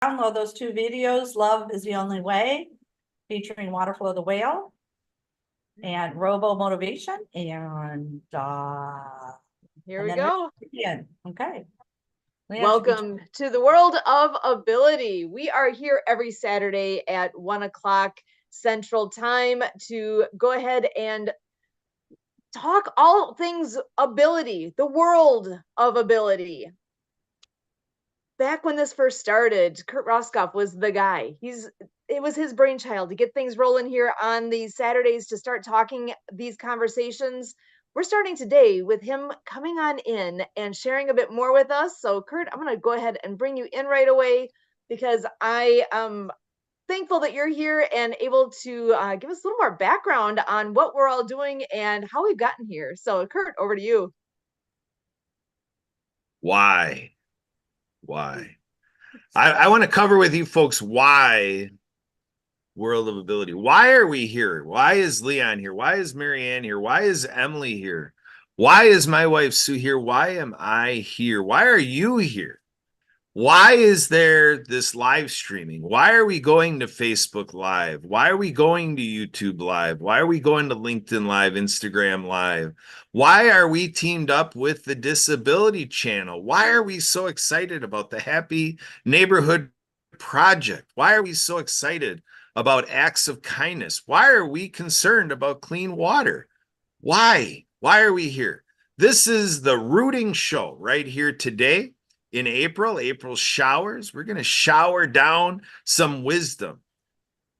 download those two videos, Love is the Only Way, featuring Waterflow the Whale and Robo Motivation. And here we go. Okay. Welcome to the world of ability. We are here every Saturday at 1 o'clock Central Time to go ahead and talk all things ability, the world of ability. Back when this first started, Kurt Roskoff was the guy. It was his brainchild to get things rolling here on these Saturdays to start talking these conversations. We're starting today with him coming on in and sharing a bit more with us. So, Kurt, I'm going to go ahead and bring you in right away because I am thankful that you're here and able to give us a little more background on what we're all doing and how we've gotten here. So, Kurt, over to you. Why? I want to cover with you folks why World of Ability. Why are we here? Why is Leon here? Why is Marianne here? Why is Emily here? Why is my wife Sue here? Why am I here? Why are you here? Why is there this live streaming? Why are we going to Facebook Live? Why are we going to YouTube Live? Why are we going to LinkedIn Live, Instagram Live? Why are we teamed up with the Disability Channel? Why are we so excited about the Happy Neighborhood Project? Why are we so excited about acts of kindness? Why are we concerned about clean water? Why? Why are we here? This is the Rooting Show right here today. In April showers, we're going to shower down some wisdom.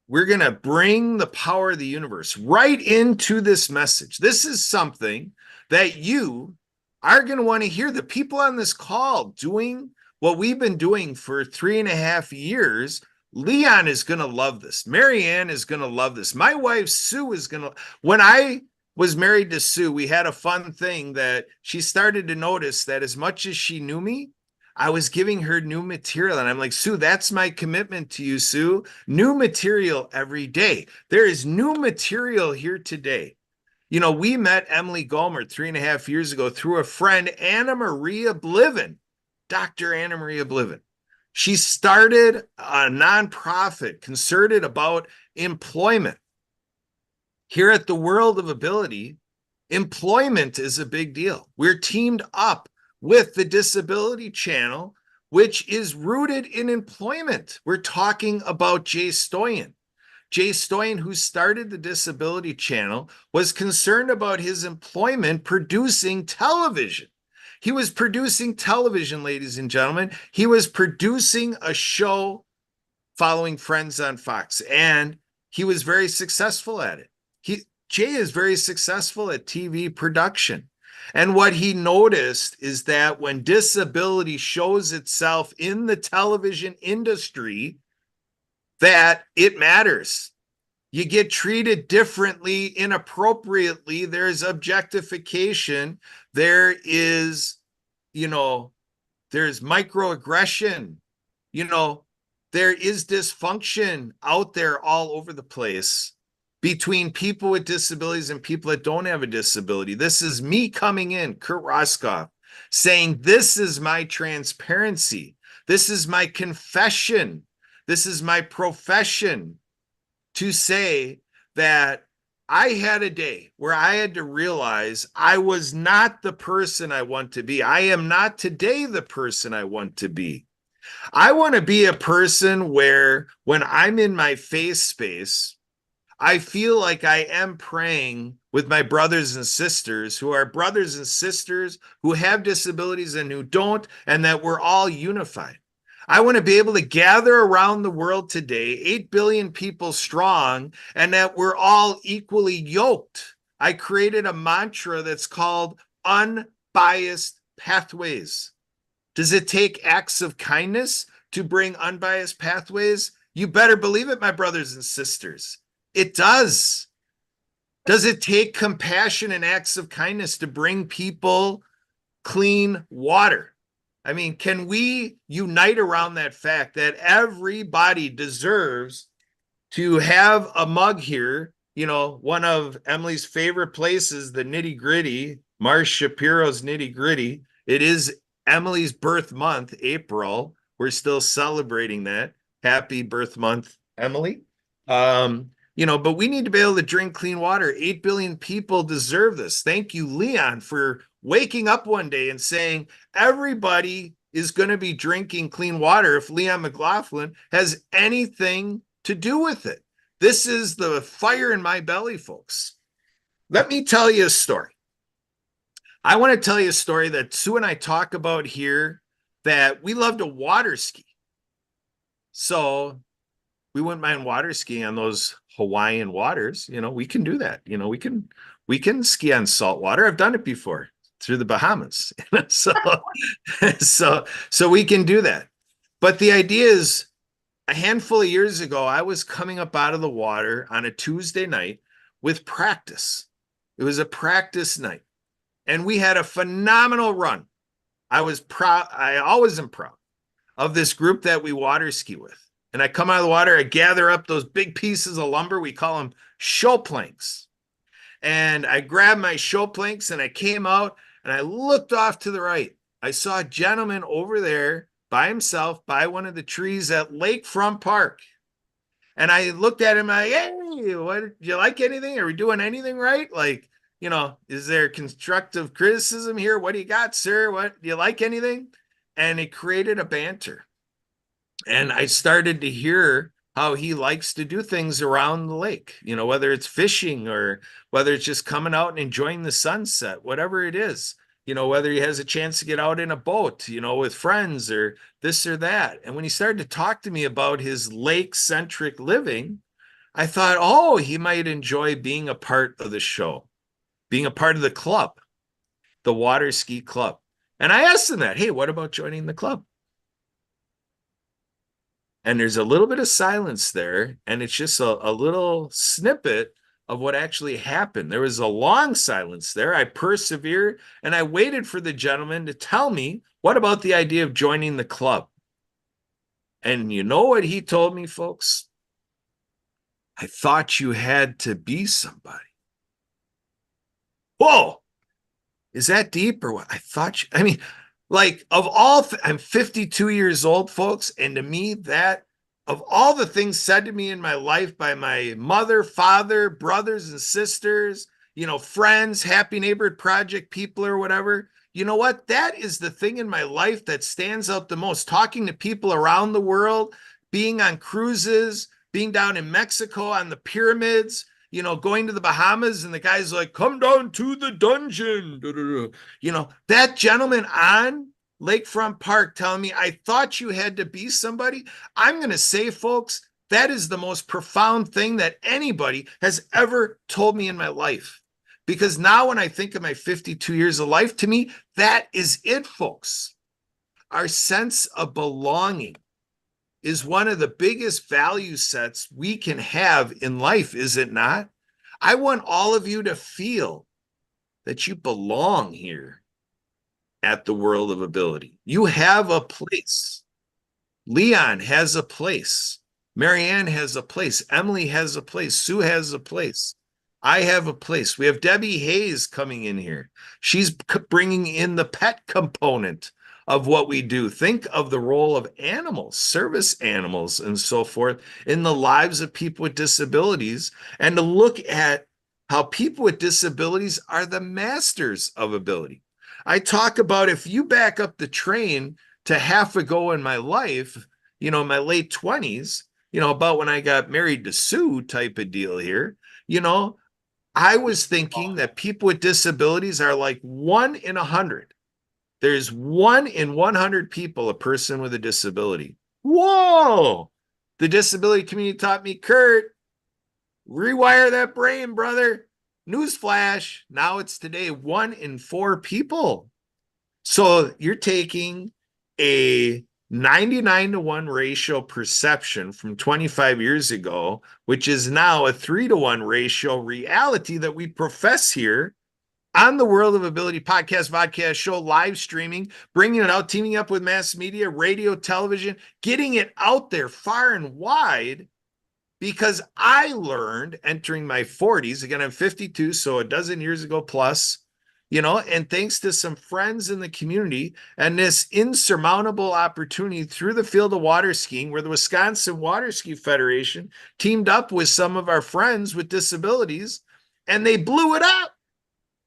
We're going to bring the power of the universe right into this message. This is something that you are going to want to hear. The people on this call doing what we've been doing for 3.5 years. Leon is going to love this. Marianne is going to love this. My wife, Sue, is going to. When I was married to Sue, we had a fun thing that she started to notice that as much as she knew me, I was giving her new material. And I'm like, Sue, that's my commitment to you, Sue. New material every day. There is new material here today. You know, we met Emily Gomer 3.5 years ago through a friend, Anna Maria Bliven, Dr. Anna Maria Bliven. She started a nonprofit concerted about employment. Here at the World of Ability, employment is a big deal. We're teamed up with the Disability Channel, which is rooted in employment. We're talking about Jay Stoyan. Jay Stoyan, who started the Disability Channel, was concerned about his employment producing television. He was producing television, ladies and gentlemen. He was producing a show following Friends on Fox, and he was very successful at it. Jay is very successful at TV production. And what he noticed is that when disability shows itself in the television industry, that it matters. You get treated differently, inappropriately. There's objectification. There is, there's microaggression. There is dysfunction out there all over the place between people with disabilities and people that don't have a disability. This is me coming in, Kurt Roskoff, saying this is my transparency. This is my confession. This is my profession to say that I had a day where I had to realize I was not the person I want to be. I am not today the person I want to be. I want to be a person where when I'm in my face space, I feel like I am praying with my brothers and sisters who are brothers and sisters who have disabilities and who don't, and that we're all unified. I want to be able to gather around the world today, 8 billion people strong, and that we're all equally yoked. I created a mantra that's called unbiased pathways. Does it take acts of kindness to bring unbiased pathways? You better believe it, my brothers and sisters. It does. Does it take compassion and acts of kindness to bring people clean water? I mean, can we unite around that fact that everybody deserves to have a mug here? One of Emily's favorite places, the Nitty Gritty, Marsh Shapiro's Nitty Gritty. It is Emily's birth month, April. We're still celebrating that. Happy birth month, Emily. But we need to be able to drink clean water. 8 billion people deserve this. Thank you, Leon, for waking up one day and saying everybody is going to be drinking clean water if Leon McLaughlin has anything to do with it. This is the fire in my belly, folks. Let me tell you a story. I want to tell you a story that Sue and I talk about here, that we love to water ski. So we wouldn't mind water skiing on those Hawaiian waters. We can do that. We can ski on salt water. I've done it before through the Bahamas. So we can do that. But the idea is, a handful of years ago, I was coming up out of the water on a Tuesday night with practice. It was a practice night, and we had a phenomenal run. I was proud. I always am proud of this group that we water ski with. And I come out of the water, I gather up those big pieces of lumber. We call them show planks. And I grabbed my show planks and I came out and I looked off to the right. I saw a gentleman over there by himself by one of the trees at Lakefront Park. And I looked at him like, hey, what, do you like anything? Are we doing anything right? Like, is there constructive criticism here? What do you got, sir? What, do you like anything? And it created a banter. And I started to hear how he likes to do things around the lake, whether it's fishing or whether it's just coming out and enjoying the sunset, whatever it is, whether he has a chance to get out in a boat, with friends or this or that. And when he started to talk to me about his lake-centric living, I thought, oh, he might enjoy being a part of the show, being a part of the club, the water ski club. And I asked him that, hey, what about joining the club? And there's a little bit of silence there, and it's just a little snippet of what actually happened. There was a long silence there. I persevered, and I waited for the gentleman to tell me, what about the idea of joining the club? And you know what he told me, folks? I thought you had to be somebody. Whoa! Is that deep or what? Like, of all, I'm 52 years old, folks, and to me, that, of all the things said to me in my life by my mother, father, brothers and sisters, friends, Happy Neighborhood Project people or whatever, you know what? That is the thing in my life that stands out the most. Talking to people around the world, being on cruises, being down in Mexico on the pyramids, going to the Bahamas, and the guy's like, come down to the dungeon. That gentleman on Lakefront Park telling me, I thought you had to be somebody. I'm going to say, folks, that is the most profound thing that anybody has ever told me in my life. Because now when I think of my 52 years of life, to me, that is it, folks. Our sense of belonging is one of the biggest value sets we can have in life, is it not? I want all of you to feel that you belong here at the World of Ability. You have a place. Leon has a place. Marianne has a place. Emily has a place. Sue has a place. I have a place. We have Debbie Hayes coming in here. She's bringing in the pet component of what we do. Think of the role of animals, service animals, and so forth in the lives of people with disabilities, and to look at how people with disabilities are the masters of ability. I talk about, if you back up the train to half ago in my life, my late 20s, about when I got married to Sue type of deal here, I was thinking that people with disabilities are like 1 in 100. There's 1 in 100 people, a person with a disability. Whoa! The disability community taught me, Kurt, rewire that brain, brother. Newsflash. Now it's today 1 in 4 people. So you're taking a 99-to-1 ratio perception from 25 years ago, which is now a 3-to-1 ratio reality that we profess here on the World of Ability podcast, vodcast show, live streaming, bringing it out, teaming up with mass media, radio, television, getting it out there far and wide, because I learned entering my 40s, again, I'm 52, so a dozen years ago plus, you know, and thanks to some friends in the community and this insurmountable opportunity through the field of water skiing, where the Wisconsin Water Ski Federation teamed up with some of our friends with disabilities, and they blew it up.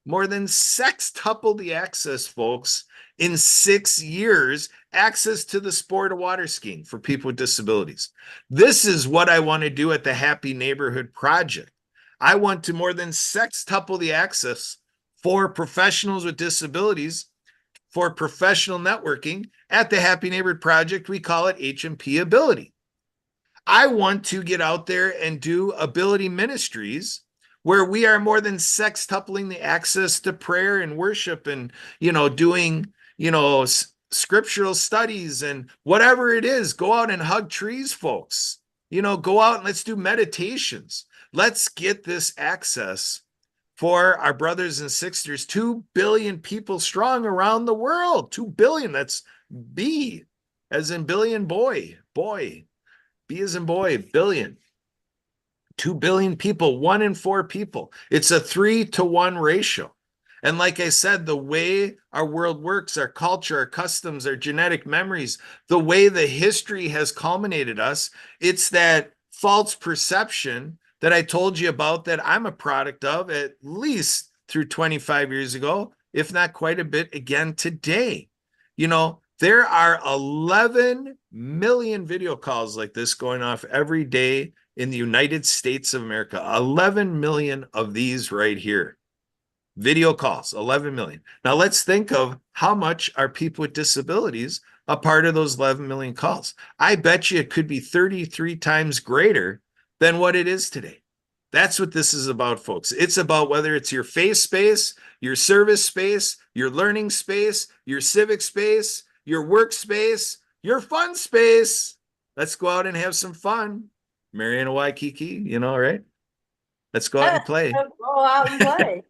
More than sextupled the access, folks, in 6 years, access to the sport of water skiing for people with disabilities. This is what I want to do at the Happy Neighborhood Project. I want to more than sextuple the access for professionals with disabilities for professional networking at the Happy Neighborhood Project. We call it HMP Ability. I want to get out there and do ability ministries where we are more than sextupling the access to prayer and worship and, you know, doing, you know, scriptural studies and whatever it is. Go out and hug trees, folks. You know, go out and let's do meditations. Let's get this access for our brothers and sisters, 2 billion people strong around the world. 2 billion, that's B as in billion boy, B as in boy, billion. 2 billion people, 1 in 4 people. It's a 3-to-1 ratio. And like I said, the way our world works, our culture, our customs, our genetic memories, the way the history has culminated us, it's that false perception that I told you about that I'm a product of at least through 25 years ago, if not quite a bit again today. You know, there are 11 million video calls like this going off every day in the United States of America. 11 million of these right here. Video calls, 11 million. Now let's think of how much are people with disabilities a part of those 11 million calls. I bet you it could be 33 times greater than what it is today. That's what this is about, folks. It's about whether it's your faith space, your service space, your learning space, your civic space, your workspace, your fun space. Let's go out and have some fun. Mariana Waikiki, you know, right? Let's go out and play. Go out and play.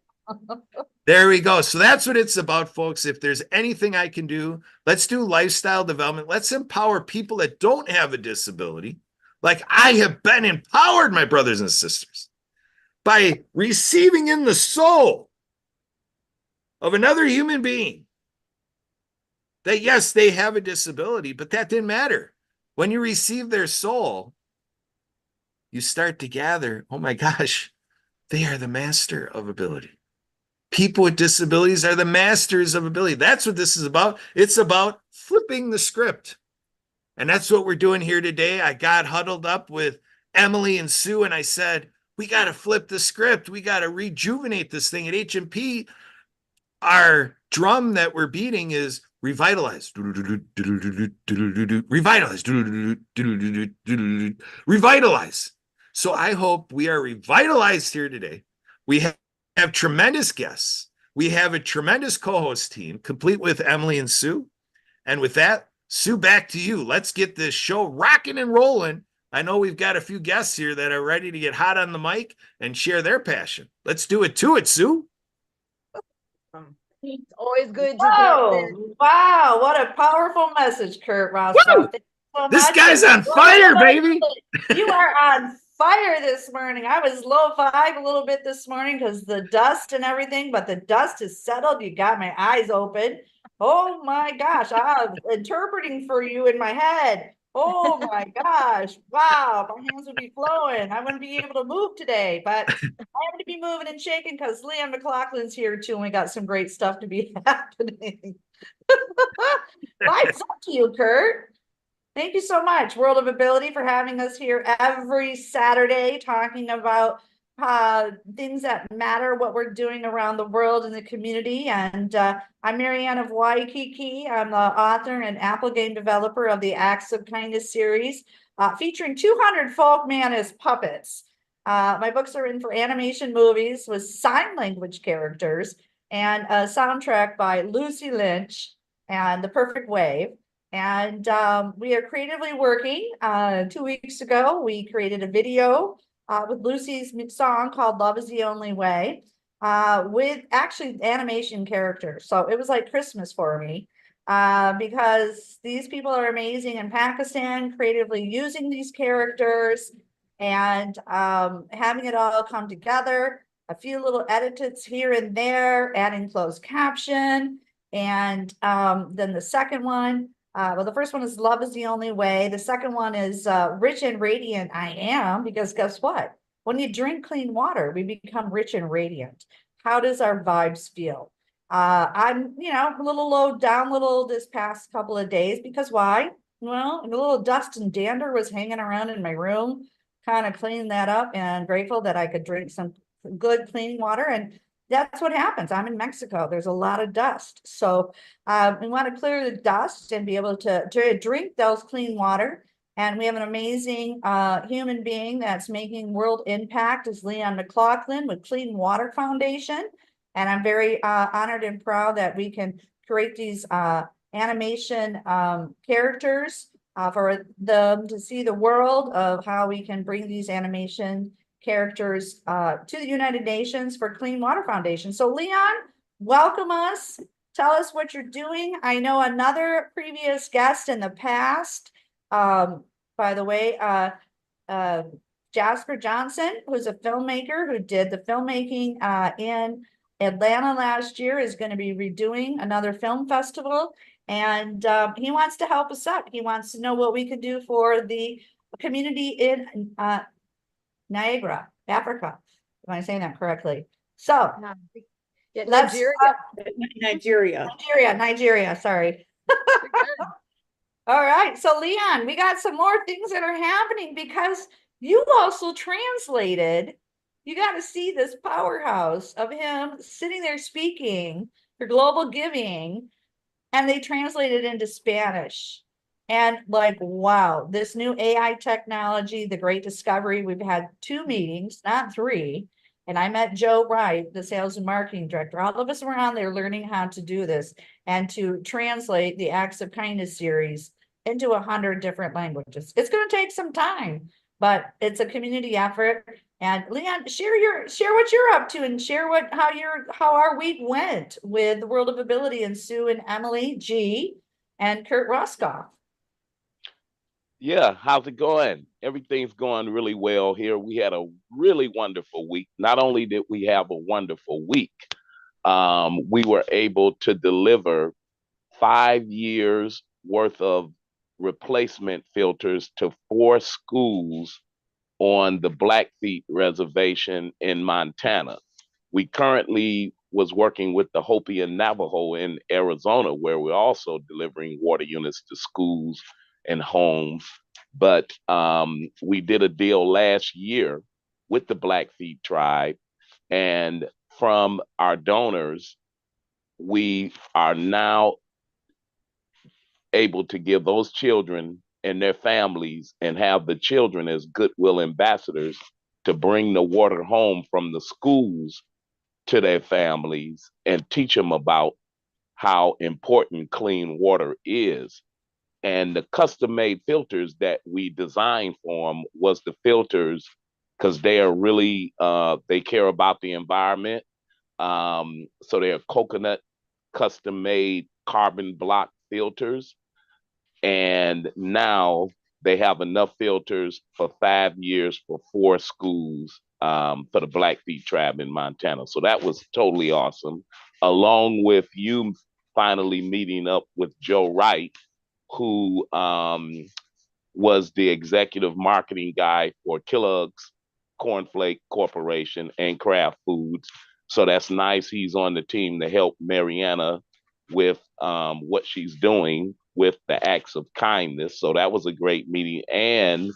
There we go. So that's what it's about, folks. If there's anything I can do, let's do lifestyle development. Let's empower people that don't have a disability. Like I have been empowered, my brothers and sisters, by receiving in the soul of another human being that, yes, they have a disability, but that didn't matter. When you receive their soul, you start to gather, oh my gosh, they are the master of ability. People with disabilities are the masters of ability. That's what this is about. It's about flipping the script. And that's what we're doing here today. I got huddled up with Emily and Sue, and I said, we got to flip the script. We got to rejuvenate this thing. At HMP, our drum that we're beating is revitalize. Revitalize. Revitalize. So I hope we are revitalized here today. We have tremendous guests. We have a tremendous co-host team, complete with Emily and Sue. And with that, Sue, back to you. Let's get this show rocking and rolling. I know we've got a few guests here that are ready to get hot on the mic and share their passion. Let's do it to it, Sue. It's always good to have this. Wow, what a powerful message, Kurt Roscoe. This guy's on fire, baby. You are on fire this morning. I was low vibe a little bit this morning because the dust and everything, but the dust is settled. You got my eyes open. Oh my gosh, I'm interpreting for you in my head. Oh my gosh, wow, my hands would be flowing. I wouldn't be able to move today, but I have to be moving and shaking because Leanne McLaughlin's here too, and we got some great stuff to be happening. Vibes up to you, Kurt. Thank you so much, World of Ability, for having us here every Saturday talking about things that matter, what we're doing around the world in the community. And I'm Marianne of Waikiki. I'm the author and Apple game developer of the Acts of Kindness series, featuring 200 folk man as puppets. My books are written for animation movies with sign language characters and a soundtrack by Lucy Lynch and The Perfect Wave. And we are creatively working. 2 weeks ago, we created a video with Lucy's song called Love is the Only Way, with actually animation characters. So it was like Christmas for me, because these people are amazing in Pakistan, creatively using these characters and having it all come together. a few little edits here and there, adding closed caption. And then the second one, well, the first one is Love is the Only Way. The second one is Rich and Radiant I Am, because guess what? When you drink clean water, we become rich and radiant. How does our vibes feel? I'm, a little low down little this past couple of days because why? Well, a little dust and dander was hanging around in my room, kind of cleaning that up, and grateful that I could drink some good clean water. And that's what happens. I'm in Mexico. There's a lot of dust. So we want to clear the dust and be able to drink those clean water. And we have an amazing human being that's making world impact is Leon McLaughlin with Clean Water Foundation. And I'm very honored and proud that we can create these animation characters for them to see the world of how we can bring these animation characters to the United Nations for Clean Water Foundation. So Leon, welcome us. Tell us what you're doing. I know another previous guest in the past, by the way, Jasper Johnson, who's a filmmaker who did the filmmaking in Atlanta last year, is going to be redoing another film festival. And he wants to help us out. He wants to know what we could do for the community in Niagara, Africa. Am I saying that correctly? So Yeah, let's Nigeria, sorry. All right, so Leon, we got some more things that are happening because you also translated. You got to see this powerhouse of him sitting there speaking for global giving, and they translated into Spanish. And like, wow, this new AI technology, the great discovery. We've had 2 meetings, not 3. And I met Joe Wright, the sales and marketing director. All of us were on there learning how to do this and to translate the Acts of Kindness series into 100 different languages. It's going to take some time, but it's a community effort. And Leon, share what you're up to and share how our week went with the World of Ability and Sue and Emily G and Kurt Roskoff. Yeah, how's it going? Everything's going really well here. We had a really wonderful week. Not only did we have a wonderful week, we were able to deliver 5 years worth of replacement filters to 4 schools on the Blackfeet Reservation in Montana. We currently was working with the Hopi and Navajo in Arizona, where we're also delivering water units to schools and homes. But we did a deal last year with the Blackfeet tribe, and from our donors, we are now able to give those children and their families and have the children as goodwill ambassadors to bring the water home from the schools to their families and teach them about how important clean water is. And the custom-made filters that we designed for them was the filters because they are really, they care about the environment. So they're coconut custom-made carbon block filters. And now they have enough filters for 5 years for 4 schools for the Blackfeet tribe in Montana. So that was totally awesome. Along with you finally meeting up with Joe Wright, who was the executive marketing guy for Kellogg's Cornflake Corporation and Kraft Foods. So that's nice. He's on the team to help Mariana with what she's doing with the Acts of Kindness. So that was a great meeting. And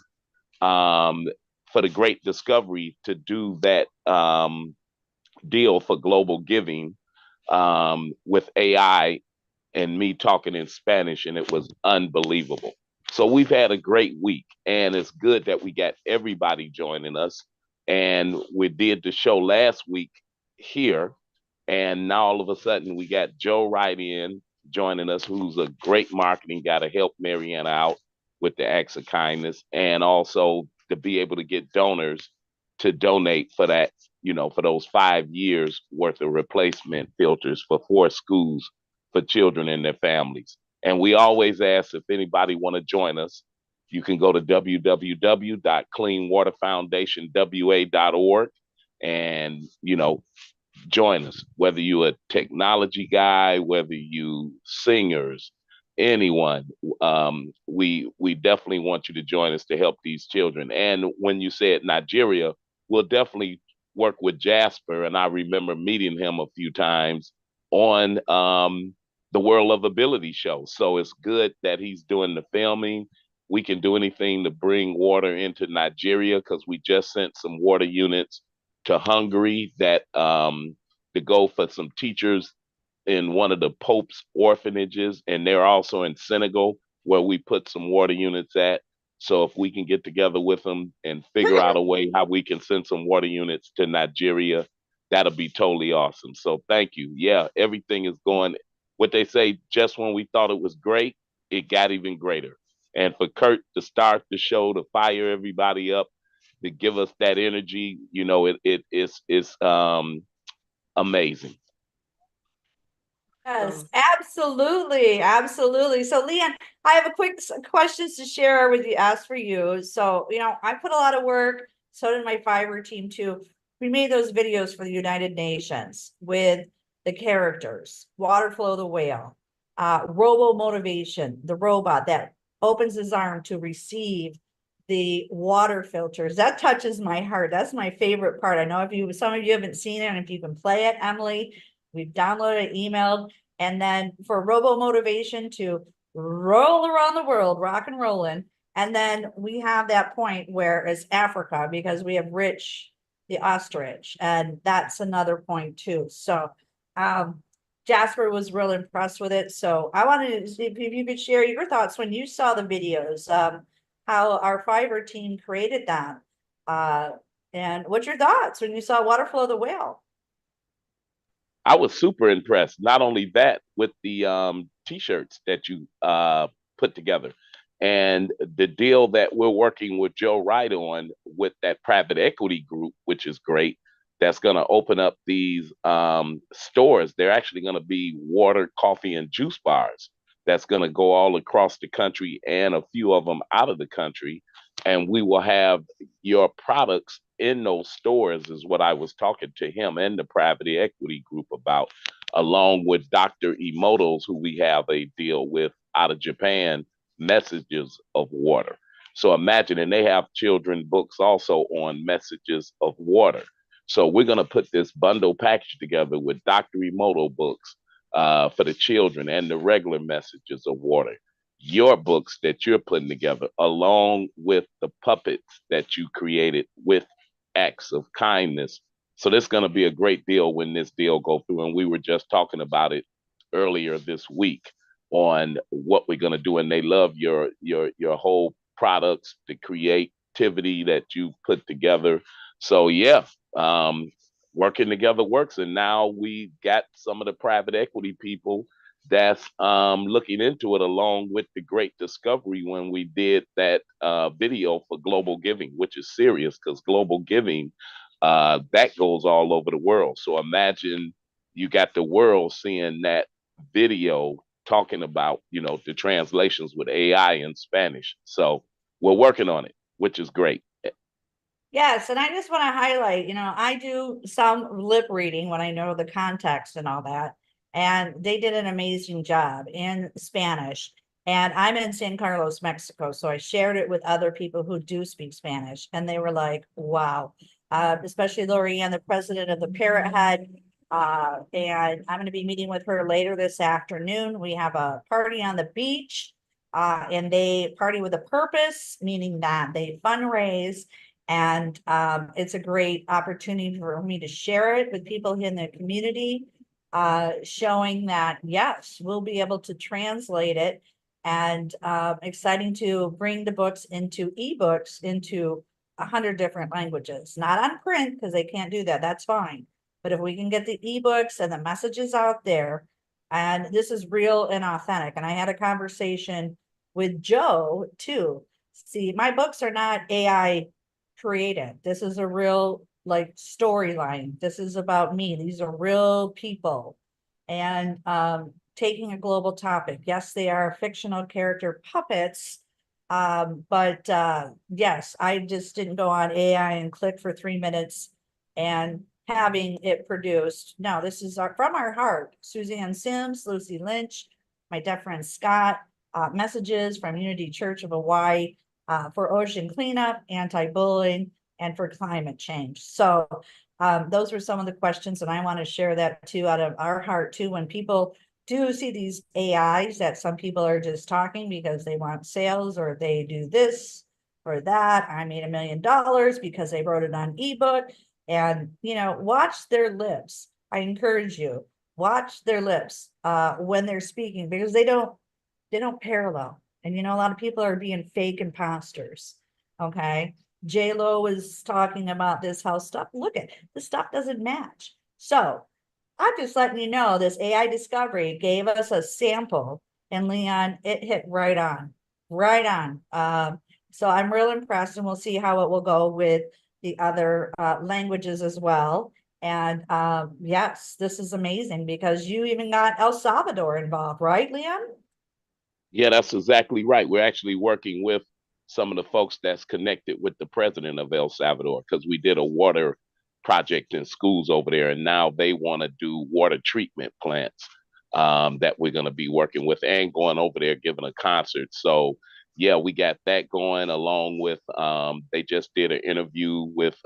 for the great discovery to do that deal for global giving with AI and me talking in Spanish, and it was unbelievable. So we've had a great week, and it's good that we got everybody joining us. And we did the show last week here, and now all of a sudden we got Joe Wright in joining us, who's a great marketing guy to help Mariana out with the Acts of Kindness, and also to be able to get donors to donate for that, for those 5 years worth of replacement filters for 4 schools for children and their families. And we always ask if anybody want to join us, you can go to www.cleanwaterfoundationwa.org and, join us, whether you're a technology guy, whether you singers, anyone. We definitely want you to join us to help these children. And when you said Nigeria, we'll definitely work with Jasper. And I remember meeting him a few times on the World of Ability show. So it's good that he's doing the filming. We can do anything to bring water into Nigeria because we just sent some water units to Hungary that to go for some teachers in one of the Pope's orphanages, and they're also in Senegal where we put some water units at. So if we can get together with them and figure out a way how we can send some water units to Nigeria, that'll be totally awesome. So thank you. Yeah, everything is going what they say, just when we thought it was great, it got even greater. And for Kurt to start the show, to fire everybody up, to give us that energy, it's amazing. Yes, absolutely, absolutely. So Leon, I have a quick questions to share with you, ask for you. So, I put a lot of work, so did my Fiverr team too. We made those videos for the United Nations with the characters, Waterflow the whale, Robo Motivation, the robot that opens his arm to receive the water filters. That touches my heart. That's my favorite part. I know some of you haven't seen it, and if you can play it, Emily, we've downloaded, emailed, and then for Robo Motivation to roll around the world, rock and rolling. And then we have that point where it's Africa because we have Rich the ostrich, and that's another point too. So Jasper was real impressed with it. So I wanted to see if you could share your thoughts when you saw the videos, how our Fiverr team created them. And what's your thoughts when you saw Waterflow the whale? I was super impressed. Not only that, with the t-shirts that you put together, and the deal that we're working with Joe Wright on with that private equity group, which is great. That's going to open up these stores. They're actually going to be water, coffee, and juice bars. That's going to go all across the country and a few of them out of the country. And we will have your products in those stores, is what I was talking to him and the private equity group about, along with Dr. Emotos, who we have a deal with out of Japan, Messages of Water. So imagine, and they have children books also on Messages of Water. So we're going to put this bundle package together with Dr. Emoto books for the children and the regular Messages of Water. Your books that you're putting together, along with the puppets that you created with acts of kindness. So this is going to be a great deal when this deal go through. And we were just talking about it earlier this week on what we're going to do. And they love your whole products, the creativity that you put together. So yeah, working together works. And now we got some of the private equity people that's looking into it, along with the great discovery when we did that video for Global Giving, which is serious because Global Giving, that goes all over the world. So imagine you got the world seeing that video talking about, the translations with AI in Spanish. So we're working on it, which is great. Yes, and I just want to highlight, I do some lip reading when I know the context and all that. And they did an amazing job in Spanish. And I'm in San Carlos, Mexico. So I shared it with other people who do speak Spanish. And they were like, wow. Especially Lorianne, the president of the Parrot Head. And I'm going to be meeting with her later this afternoon. We have a party on the beach. And they party with a purpose, meaning that they fundraise. And it's a great opportunity for me to share it with people in the community, showing that, yes, we'll be able to translate it, and exciting to bring the books into ebooks into 100 different languages, not on print because they can't do that. That's fine. But if we can get the ebooks and the messages out there, and this is real and authentic. And I had a conversation with Joe too. See, my books are not AI created. This is a real storyline. This is about me. These are real people, and taking a global topic. Yes, they are fictional character puppets, but yes, I just didn't go on AI and click for 3 minutes and having it produced. No, this is from our heart. Suzanne Sims, Lucy Lynch, my dear friend Scott, messages from Unity Church of Hawaii, for ocean cleanup, anti-bullying, and for climate change. So those were some of the questions, and I want to share that too out of our heart too. When people do see these AIs that some people are just talking because they want sales, or they do this or that. I made $1 million because they wrote it on ebook. And watch their lips. I encourage you, watch their lips when they're speaking, because they don't parallel. And a lot of people are being fake imposters. Okay. J-Lo was talking about this, how the stuff doesn't match. So I'm just letting you know, this AI discovery gave us a sample, and Leon, it hit right on, right on. So I'm real impressed, and we'll see how it will go with the other languages as well. And yes, this is amazing, because you even got El Salvador involved, right, Leon? Yeah, that's exactly right. We're actually working with some of the folks that's connected with the president of El Salvador, because we did a water project in schools over there, and now they want to do water treatment plants that we're going to be working with, and going over there giving a concert. So yeah, we got that going, along with they just did an interview with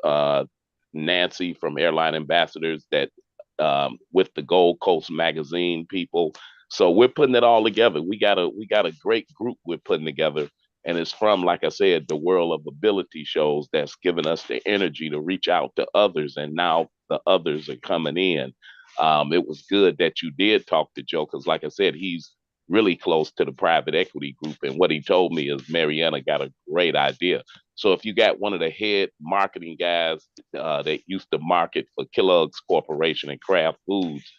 Nancy from Airline Ambassadors, that with the Gold Coast magazine people. So we're putting it all together. We got a great group we're putting together, and it's from, like I said, the World of Ability shows that's given us the energy to reach out to others, and now the others are coming in. It was good that you did talk to Joe, because like I said, he's really close to the private equity group, and what he told me is Mariana got a great idea. So if you got one of the head marketing guys that used to market for Kellogg's Corporation and Kraft Foods,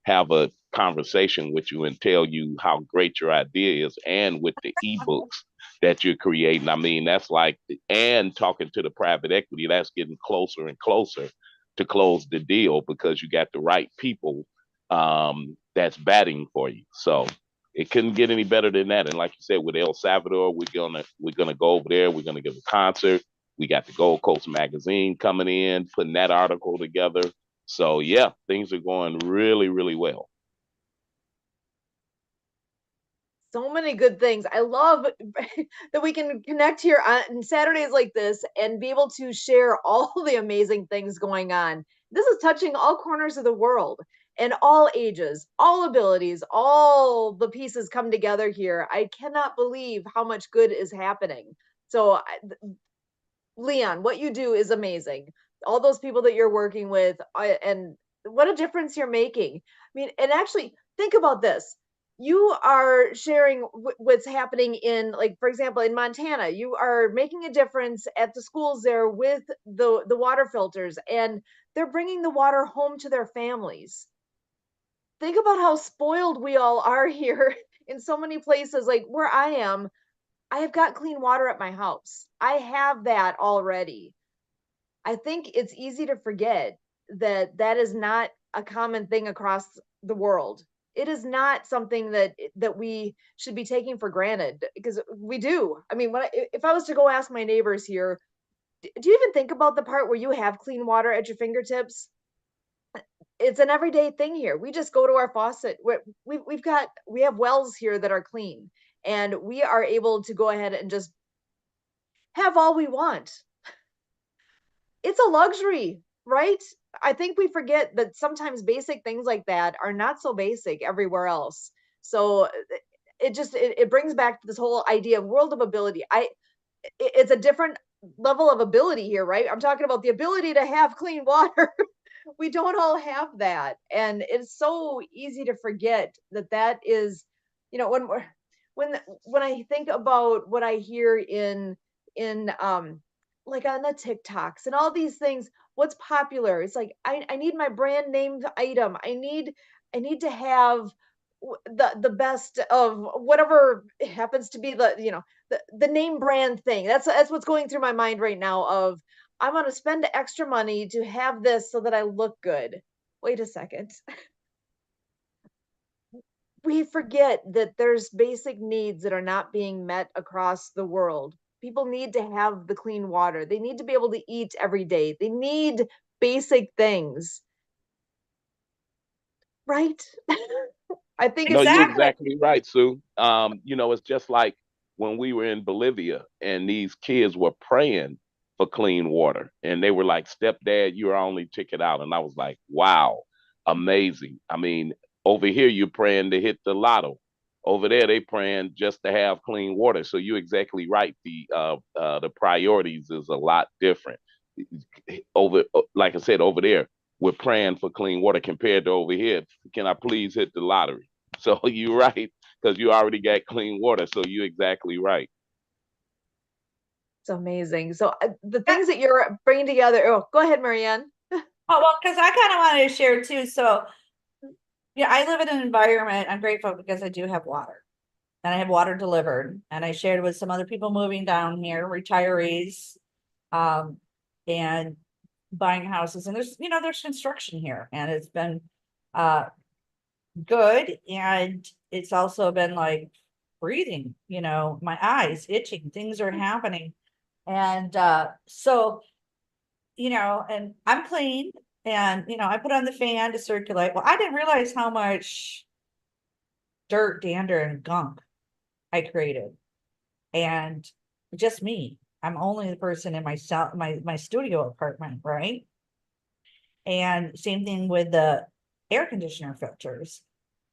have a conversation with you and tell you how great your idea is, and with the ebooks that you're creating. I mean, that's like, and talking to the private equity, that's getting closer and closer to close the deal, because you got the right people that's batting for you. So it couldn't get any better than that. And like you said, with El Salvador, we're gonna go over there. We're gonna give a concert. We got the Gold Coast magazine coming in, putting that article together. So yeah, things are going really, really well. So many good things. I love that we can connect here on Saturdays like this and be able to share all the amazing things going on. This is touching all corners of the world and all ages, all abilities, all the pieces come together here. I cannot believe how much good is happening. So, Leon, what you do is amazing. All those people that you're working with, and what a difference you're making. I mean, and actually, think about this. You are sharing what's happening in, like, for example, in Montana. You are making a difference at the schools there with the water filters, and they're bringing the water home to their families. Think about how spoiled we all are here in so many places. Like where I am, I have got clean water at my house. I have that already. I think it's easy to forget that that is not a common thing across the world. It is not something that we should be taking for granted, because we do. I mean, if I was to go ask my neighbors here, do you even think about the part where you have clean water at your fingertips? It's an everyday thing here. We just go to our faucet. We have wells here that are clean, and we are able to go ahead and just have all we want. It's a luxury, right? I think we forget that sometimes basic things like that are not so basic everywhere else. So it brings back to this whole idea of world of ability. It's a different level of ability here, right? I'm talking about the ability to have clean water. We don't all have that, and it's so easy to forget that is, when I think about what I hear in like on the TikToks and all these things, what's popular? It's like I need my brand named item. I need to have the best of whatever happens to be the name brand thing. That's what's going through my mind right now. Of I'm going to spend extra money to have this so that I look good. Wait a second. We forget that there's basic needs that are not being met across the world. People need to have the clean water. They need to be able to eat every day. They need basic things. Right? I think No, it's you're Exactly. exactly right, Sue. It's just like when we were in Bolivia and these kids were praying for clean water, and they were like, "Stepdad, you're our only ticket out." And I was like, "Wow, amazing." I mean, over here you're praying to hit the lotto. Over there they praying just to have clean water. So you're exactly right. The priorities is a lot different. Over, like I said, over there we're praying for clean water compared to over here. Can I please hit the lottery? So you're right, because you already got clean water. So you're exactly right. it's amazing. So the Yeah. things that you're bringing together. Oh, go ahead, Marianne. Oh, well, because I kind of wanted to share too. So, yeah, I live in an environment. I'm grateful because I do have water and I have water delivered. And I shared with some other people moving down here, retirees, and buying houses. And there's construction here and it's been good. And it's also been like breathing, my eyes itching, things are happening. And so, and I'm clean and, I put on the fan to circulate. Well, I didn't realize how much dirt, dander, and gunk I created. And just me. I'm only the person in my studio apartment, right? And same thing with the air conditioner filters.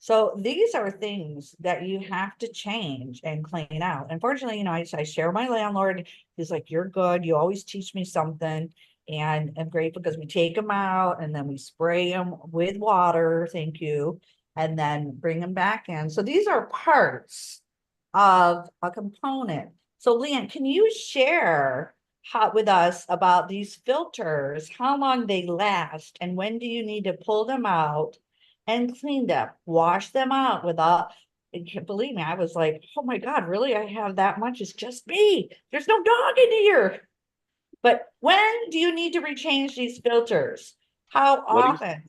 So these are things that you have to change and clean out. Unfortunately, I share my landlord. He's like, "You're good. You always teach me something." And I'm grateful because we take them out and then we spray them with water. Thank you. And then bring them back in. So these are parts of a component. So Leanne, can you share with us about these filters, how long they last, and when do you need to pull them out and clean them, wash them out without, believe me, I was like, oh my God, really? I have that much? It's just me. There's no dog in here. But when do you need to rechange these filters? How Well, often?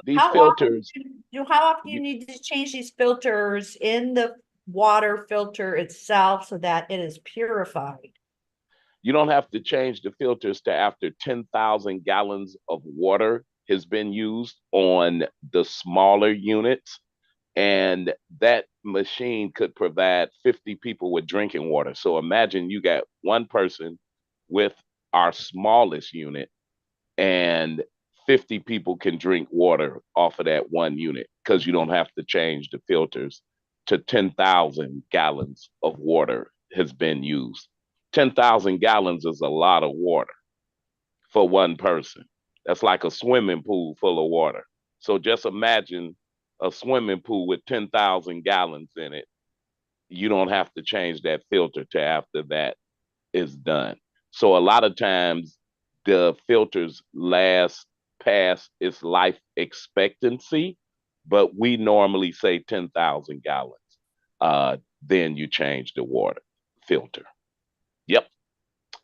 these How often filters, you need to change these filters in the water filter itself so that it is purified? you don't have to change the filters to after 10,000 gallons of water has been used on the smaller units. And that machine could provide 50 people with drinking water. So imagine you got one person with our smallest unit, and 50 people can drink water off of that one unit because you don't have to change the filters to 10,000 gallons of water has been used. 10,000 gallons is a lot of water for one person. That's like a swimming pool full of water. So just imagine a swimming pool with 10,000 gallons in it. You don't have to change that filter to after that is done. So a lot of times the filters last past its life expectancy, but we normally say 10,000 gallons. Then you change the water filter. Yep.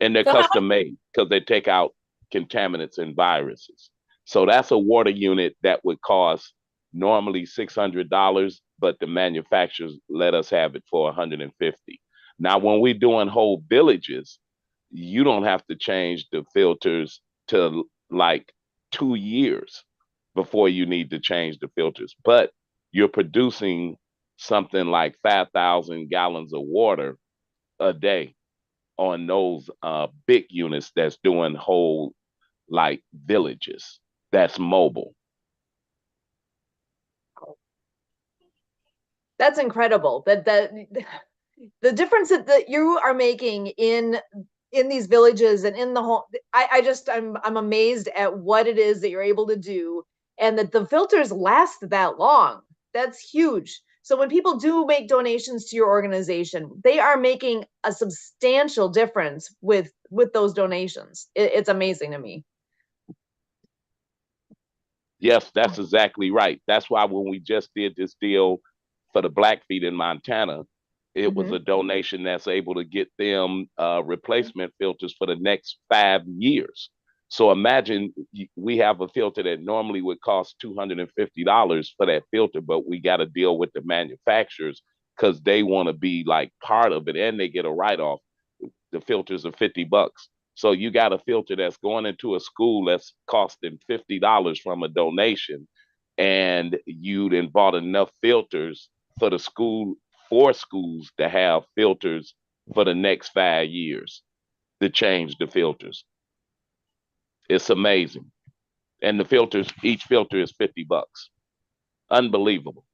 And they're So how custom made because they take out contaminants and viruses. So that's a water unit that would cost normally $600, but the manufacturers let us have it for $150. Now, when we're doing whole villages, you don't have to change the filters to like 2 years before you need to change the filters. But you're producing something like 5,000 gallons of water a day on those big units that's doing whole like villages that's mobile. That's incredible. That the difference that you are making in these villages and in the whole, I'm amazed at what it is that you're able to do, and that the filters last that long. That's huge. So when people do make donations to your organization, they are making a substantial difference with those donations. It's amazing to me. Yes, that's exactly right. That's why when we just did this deal for the Blackfeet in Montana, it was a donation that's able to get them replacement filters for the next 5 years. So imagine we have a filter that normally would cost $250 for that filter, but we got to deal with the manufacturers because they want to be like part of it and they get a write off. The filters are $50. So you got a filter that's going into a school that's costing $50 from a donation, and you'd bought enough filters for the school, for schools to have filters for the next 5 years to change the filters. It's amazing. And the filters, each filter is $50. Unbelievable.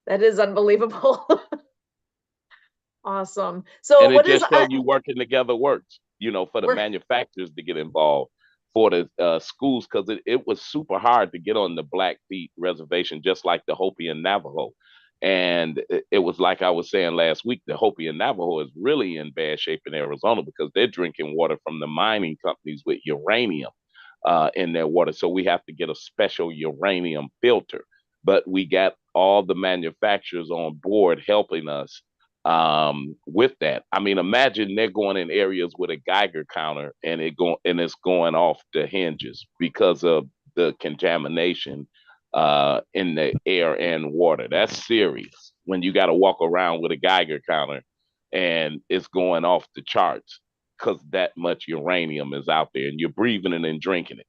That is unbelievable. Awesome. So And it what is just shows you working together works, for the we're- manufacturers to get involved, for the schools, because it was super hard to get on the Blackfeet reservation, just like the Hopi and Navajo. And it was like I was saying last week, the Hopi and Navajo is really in bad shape in Arizona because they're drinking water from the mining companies with uranium in their water. So we have to get a special uranium filter. But we got all the manufacturers on board helping us with that. I mean, imagine they're going in areas with a Geiger counter and it's going off the hinges because of the contamination in the air and water. That's serious when you got to walk around with a Geiger counter and it's going off the charts because that much uranium is out there and you're breathing it and drinking it.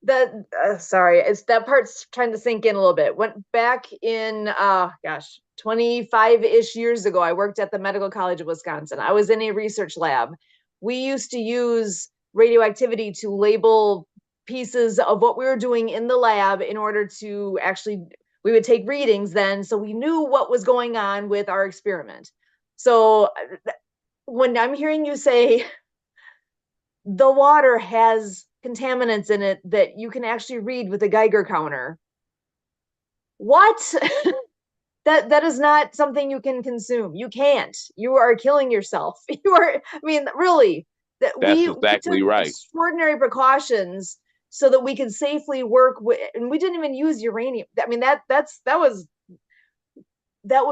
that sorry, it's that part's trying to sink in a little bit. Went back in 25-ish years ago, I worked at the Medical College of Wisconsin. I was in a research lab. We used to use radioactivity to label pieces of what we were doing in the lab in order to actually, we would take readings then, so we knew what was going on with our experiment. So when I'm hearing you say the water has contaminants in it that you can actually read with a Geiger counter, what? That is not something you can consume. You can't. You are killing yourself. You are, I mean, really, That's exactly we took right. extraordinary precautions so that we could safely work with, and we didn't even use uranium. I mean, that was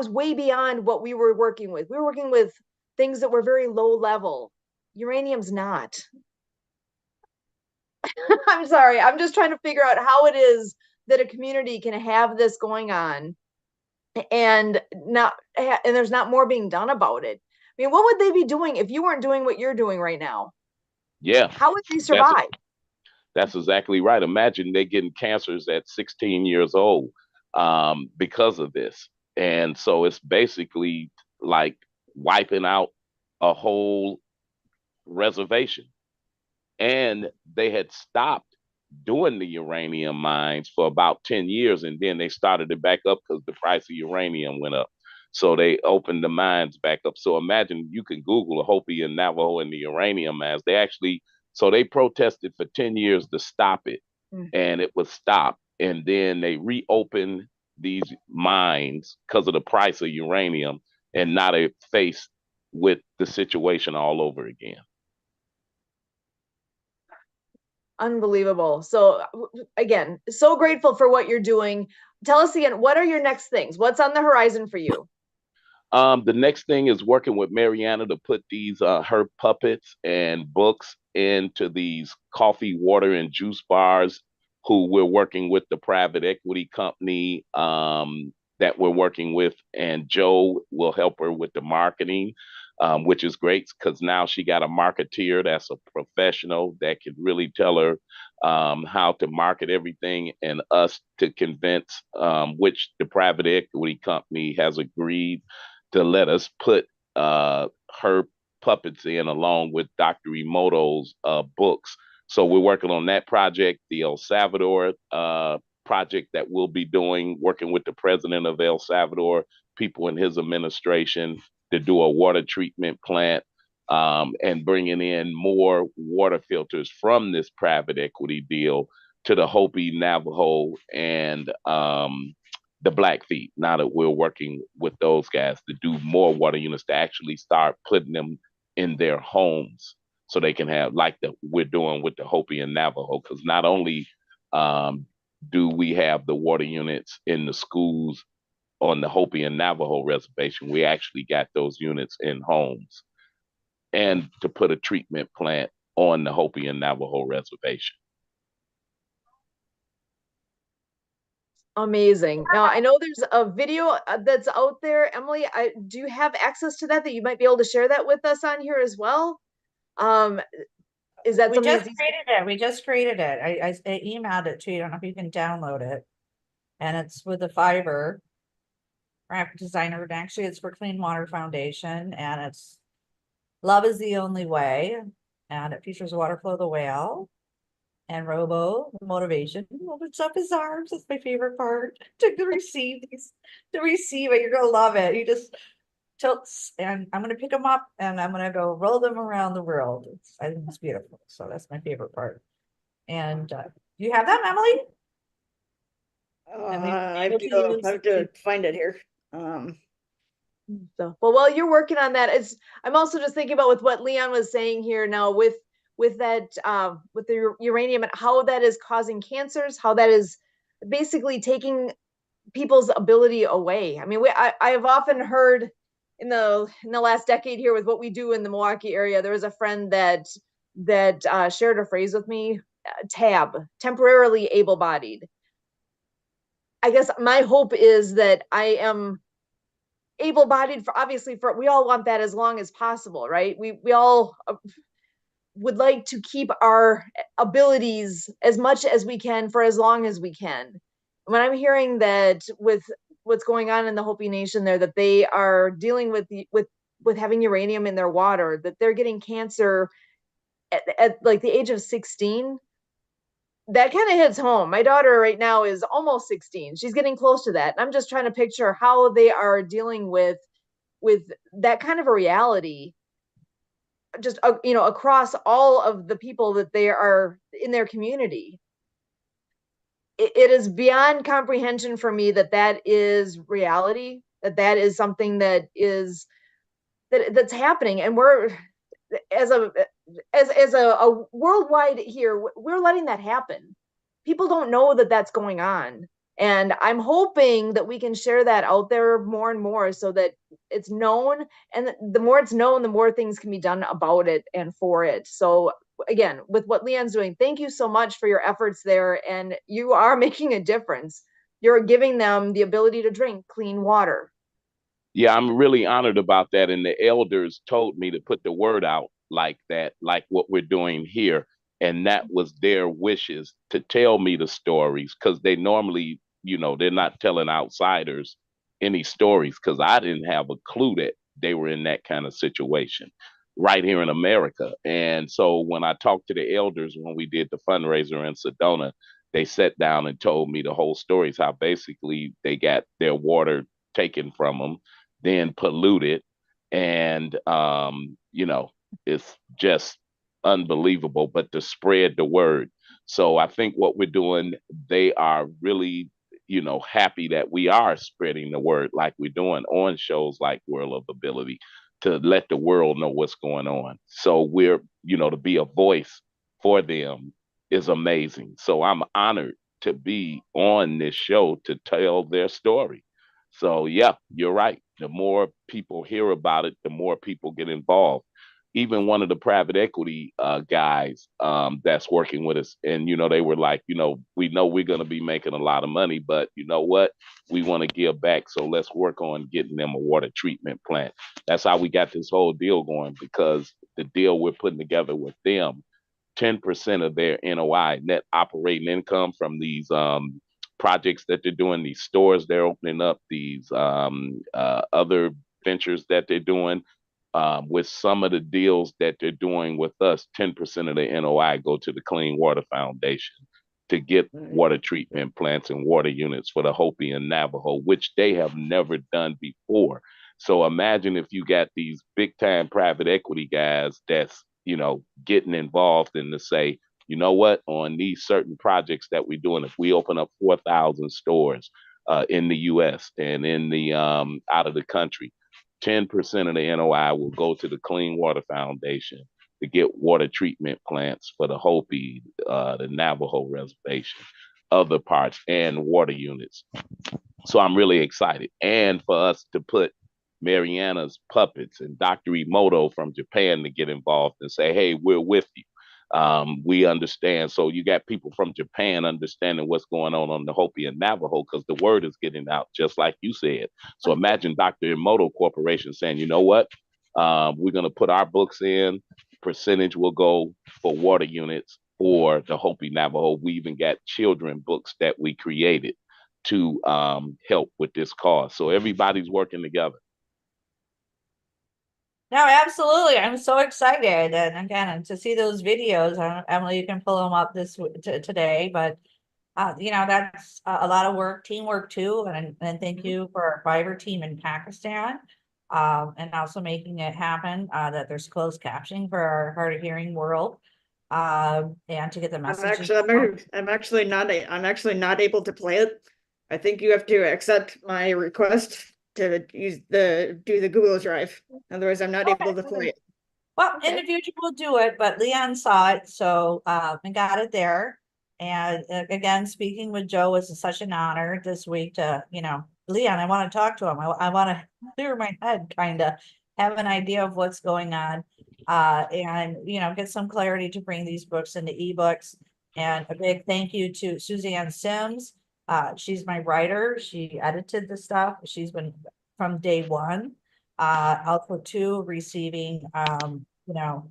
way beyond what we were working with. We were working with things that were very low level. Uranium's not. I'm sorry. I'm just trying to figure out how it is that a community can have this going on and there's not more being done about it. I mean, what would they be doing if you weren't doing what you're doing right now? Yeah. How would they survive? That's exactly right. Imagine they getting cancers at 16 years old because of this. And so it's basically like wiping out a whole reservation. And they had stopped doing the uranium mines for about 10 years, and then they started it back up because the price of uranium went up. So they opened the mines back up. So imagine, you can Google the Hopi and Navajo and the uranium mines. So they protested for 10 years to stop it, and it was stopped. And then they reopened these mines because of the price of uranium, and now they're faced with the situation all over again. Unbelievable. So again, so grateful for what you're doing. Tell us again, what are your next things? What's on the horizon for you? The next thing is working with Mariana to put these her puppets and books into these coffee, water, and juice bars. Who we're working with the private equity company that we're working with, and Joe will help her with the marketing, which is great because now she got a marketeer that's a professional that can really tell her how to market everything, and us to convince which the private equity company has agreed to let us put her puppets in along with Dr. Emoto's books. So we're working on that project, the El Salvador project that we'll be doing, working with the president of El Salvador, people in his administration to do a water treatment plant, and bringing in more water filters from this private equity deal to the Hopi, Navajo, and the Blackfeet. Now that we're working with those guys to do more water units, to actually start putting them in their homes so they can have, like we're doing with the Hopi and Navajo, because not only do we have the water units in the schools on the Hopi and Navajo reservation, we actually got those units in homes, and to put a treatment plant on the Hopi and Navajo reservation. Amazing. Now, I know there's a video that's out there. Emily, do you have access to that you might be able to share that with us on here as well? Um, is that We something just that's easy? created it. We just created it. I emailed it to you. I don't know if you can download it. And it's with the Fiverr graphic designer. And actually, it's for Clean Water Foundation, and it's Love is the Only Way. And it features Waterflow the whale and Robo, the motivation. He opens up his arms. That's my favorite part. To receive these, to receive it. You're gonna love it. He just tilts, and I'm gonna pick them up and I'm gonna go roll them around the world. I think it's beautiful. So that's my favorite part. And do you have that, Emily? I have to find it here. So, well, while you're working on that, I'm also just thinking about with what Leon was saying here now with that with the uranium and how that is causing cancers, how that is basically taking people's ability away. I mean, I have often heard in the last decade here with what we do in the Milwaukee area, there was a friend that shared a phrase with me, TAB, temporarily able-bodied. I guess my hope is that I am able-bodied for, obviously, for, we all want that as long as possible, right? We all would like to keep our abilities as much as we can for as long as we can. When I'm hearing that with what's going on in the Hopi Nation there, that they are dealing with having uranium in their water, that they're getting cancer at like the age of 16, that kind of hits home. My daughter right now is almost 16. She's getting close to that. And I'm just trying to picture how they are dealing with that kind of a reality, just across all of the people that they are in their community. It is beyond comprehension for me that is reality, that is something that's happening, and we're as a worldwide here, we're letting that happen. People don't know that that's going on. And I'm hoping that we can share that out there more and more so that it's known. And the more it's known, the more things can be done about it and for it. So again, with what Leon's doing, thank you so much for your efforts there. And you are making a difference. You're giving them the ability to drink clean water. Yeah, I'm really honored about that. And the elders told me to put the word out like that, like what we're doing here. And that was their wishes to tell me the stories, because they normally, they're not telling outsiders any stories, because I didn't have a clue that they were in that kind of situation right here in America. And so when I talked to the elders when we did the fundraiser in Sedona, they sat down and told me the whole stories, how basically they got their water taken from them, then polluted, and it's just unbelievable. But to spread the word, so I think what we're doing, they are really happy that we are spreading the word like we're doing on shows like World of Ability, to let the world know what's going on. So we're to be a voice for them is amazing. So I'm honored to be on this show to tell their story. So yeah, you're right. The more people hear about it, the more people get involved. Even one of the private equity guys that's working with us, and they were like, we know we're going to be making a lot of money, but you know what? We want to give back, so let's work on getting them a water treatment plant. That's how we got this whole deal going, because the deal we're putting together with them, 10% of their NOI, net operating income, from these projects that they're doing, these stores they're opening up, these other ventures that they're doing, with some of the deals that they're doing with us, 10% of the NOI go to the Clean Water Foundation to get water treatment plants and water units for the Hopi and Navajo, which they have never done before. So imagine if you got these big time private equity guys that's, getting involved in to say, you know what, on these certain projects that we're doing, if we open up 4,000 stores in the US and in the out of the country, 10% of the NOI will go to the Clean Water Foundation to get water treatment plants for the Hopi, the Navajo reservation, other parts, and water units. So I'm really excited. And for us to put Mariana's puppets and Dr. Emoto from Japan to get involved and say, hey, we're with you. We understand. So you got people from Japan understanding what's going on the Hopi and Navajo because the word is getting out, just like you said. So imagine Dr. Emoto Corporation saying, you know what? We're going to put our books in. Percentage will go for water units for the Hopi Navajo. We even got children books that we created to help with this cause. So everybody's working together. No, absolutely. I'm so excited. And again, to see those videos, Emily, you can pull them up today, but you know, that's a lot of work, teamwork too. And thank you for our Fiverr team in Pakistan. And also making it happen, that there's closed captioning for our hard of hearing world. And to get the message. I'm actually not able to play it. I think you have to accept my request to do the Google Drive. Otherwise, I'm not able to play it. Well, in Okay. the future we'll do it, but Leon saw it, so and got it there. And again, speaking with Joe was such an honor this week to, you know, Leon, I want to talk to him. I want to clear my head, kind of have an idea of what's going on. And you know, get some clarity to bring these books into ebooks. And a big thank you to Suzanne Sims. She's my writer. She edited the stuff. She's been from day one. Also too receiving you know,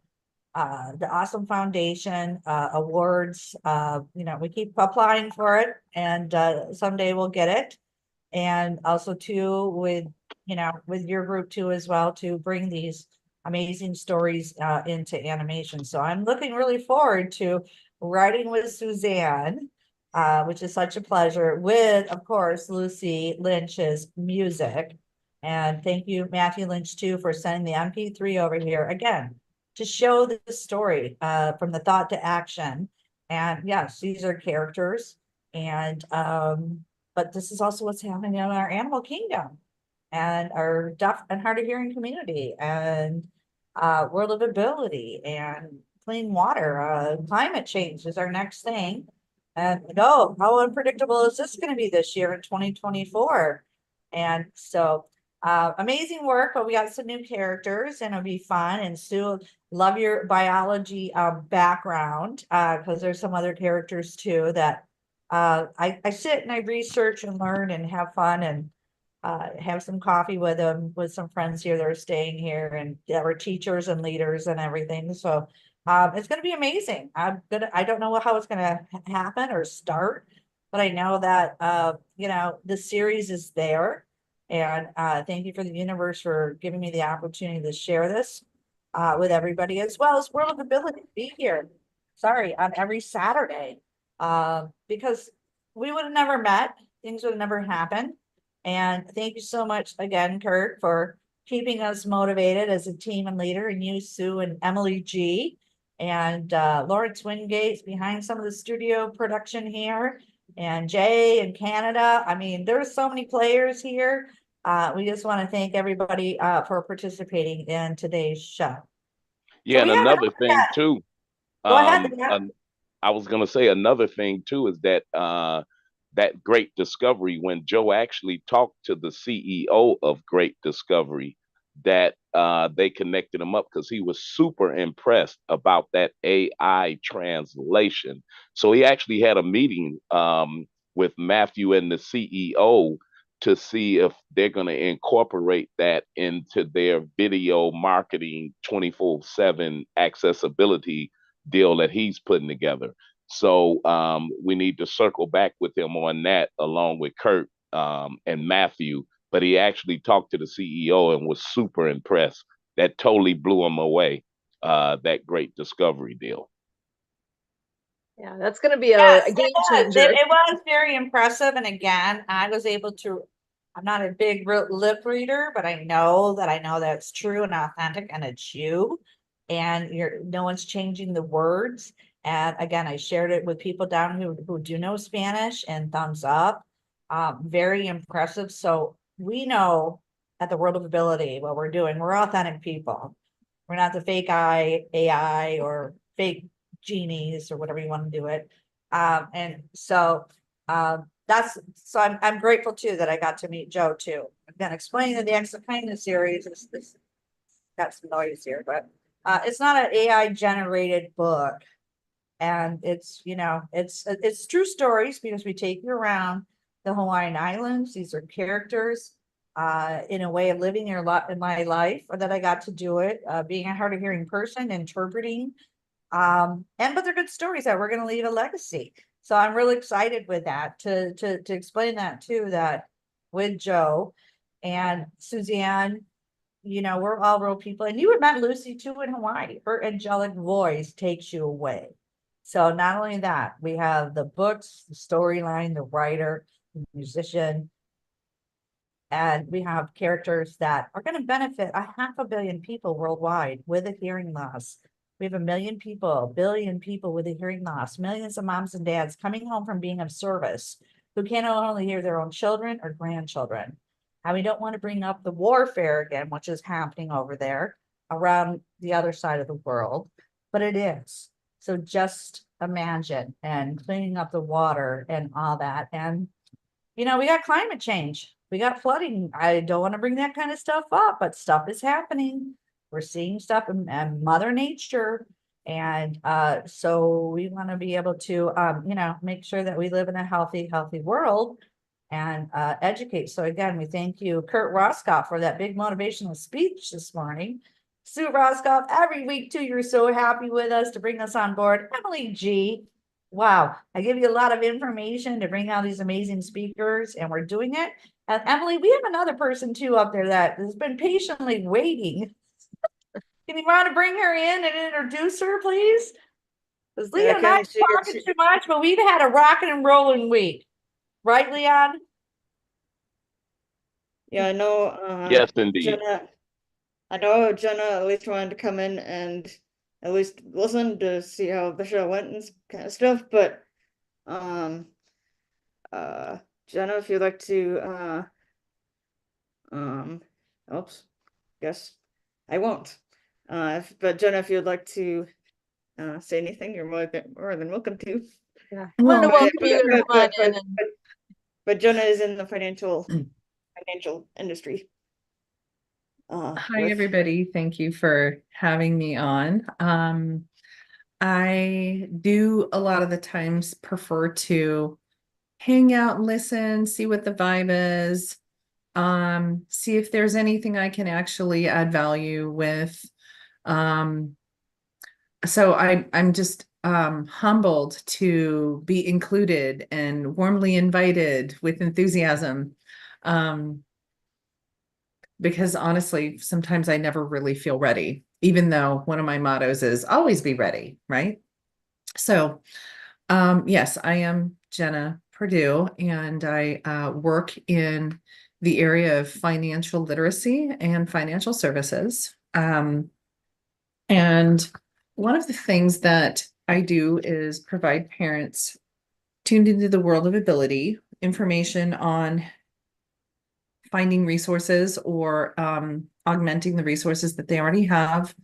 the Awesome Foundation awards. You know, we keep applying for it, and someday we'll get it. And also too with, you know, with your group too as well, to bring these amazing stories into animation. So I'm looking really forward to writing with Suzanne, which is such a pleasure, with, of course, Lucy Lynch's music. And thank you, Matthew Lynch, too, for sending the MP3 over here again to show the story from the thought to action. And yes, these are characters. And but this is also what's happening in our animal kingdom and our deaf and hard of hearing community and world of ability and clean water. Climate change is our next thing. And oh, how unpredictable is this going to be this year in 2024? And so amazing work, but we got some new characters and it'll be fun. And Sue, love your biology background because there's some other characters too that I sit and I research and learn and have fun and have some coffee with them with some friends here that are staying here and that were teachers and leaders and everything. So it's going to be amazing. I don't know how it's going to happen or start, but I know that you know, the series is there. And thank you for the universe for giving me the opportunity to share this with everybody, as well as World of Ability to be here. Sorry, on every Saturday. Because we would have never met, things would have never happened. And thank you so much again, Kurt, for keeping us motivated as a team and leader, and you, Sue, and Emily G. And Lawrence Wingate's behind some of the studio production here, and Jay in Canada. I mean, there's so many players here. We just want to thank everybody for participating in today's show. Yeah, So and another thing too. Go ahead. I was going to say another thing too is that that Great Discovery, when Joe actually talked to the CEO of Great Discovery, that they connected him up because he was super impressed about that AI translation. So he actually had a meeting with Matthew and the CEO to see if they're going to incorporate that into their video marketing 24/7 accessibility deal that he's putting together. So we need to circle back with him on that, along with Kurt and Matthew. But he actually talked to the CEO and was super impressed. That totally blew him away, that Great Discovery deal. Yeah, that's going to be a game changer. It was very impressive. And again, I was able to, I'm not a big lip reader, but I know that's true and authentic, and it's you. And no one's changing the words. And again, I shared it with people down who do know Spanish, and thumbs up. Very impressive. So we know at the World of Ability what we're doing. We're authentic people. We're not the fake AI or fake genies or whatever you want to do it. And so I'm grateful too that I got to meet Joe too. Again, explaining the Acts of Kindness series is got some noise here, but it's not an AI generated book. And it's, you know, it's true stories because we take you around the Hawaiian Islands. These are characters in a way of living your lot in my life, or that I got to do it, being a hard of hearing person, interpreting. But they're good stories that we're going to leave a legacy. So I'm really excited with that to explain that too, that with Joe and Suzanne, you know, we're all real people. And you had met Lucy too in Hawaii. Her angelic voice takes you away. So not only that, we have the books, the storyline, the writer, the musician, and we have characters that are going to benefit 500 million people worldwide with a hearing loss. We have 1 million people, 1 billion people with a hearing loss, millions of moms and dads coming home from being of service who can not only hear their own children or grandchildren. And we don't want to bring up the warfare again, which is happening over there around the other side of the world, but it is. So just imagine, and cleaning up the water and all that. And, you know, we got climate change. We got flooding. I don't want to bring that kind of stuff up, but stuff is happening. We're seeing stuff in Mother Nature. And so we want to be able to, you know, make sure that we live in a healthy world and educate. So again, we thank you, Kurt Roskoff, for that big motivational speech this morning. Sue Roskoff, every week too, you're so happy with us to bring us on board. Emily G. Wow, I give you a lot of information to bring out these amazing speakers, and we're doing it. And Emily, we have another person too up there that has been patiently waiting. Can you want to bring her in and introduce her, please? Because Leon and I are talking too much, but we've had a rocking and rolling week. Right, Leon? Yeah, I know. Yes, indeed. Jenna, I know Jenna at least wanted to come in and at least listen to see how the show went and kind of stuff. But Jenna, if you'd like to oops, guess I won't. But Jenna, if you'd like to say anything, you're more than welcome to. Yeah. Want to welcome you to But- come on but- in and But Jenna is in the financial industry. Hi, with- everybody. Thank you for having me on. I do a lot of the times prefer to hang out and listen, see what the vibe is, see if there's anything I can actually add value with. So I'm just humbled to be included and warmly invited with enthusiasm. Because honestly, sometimes I never really feel ready, even though one of my mottos is always be ready, right? So, yes, I am Jenna Purdue, and I work in the area of financial literacy and financial services. And one of the things that I do is provide parents tuned into the world of ability information on finding resources or augmenting the resources that they already have,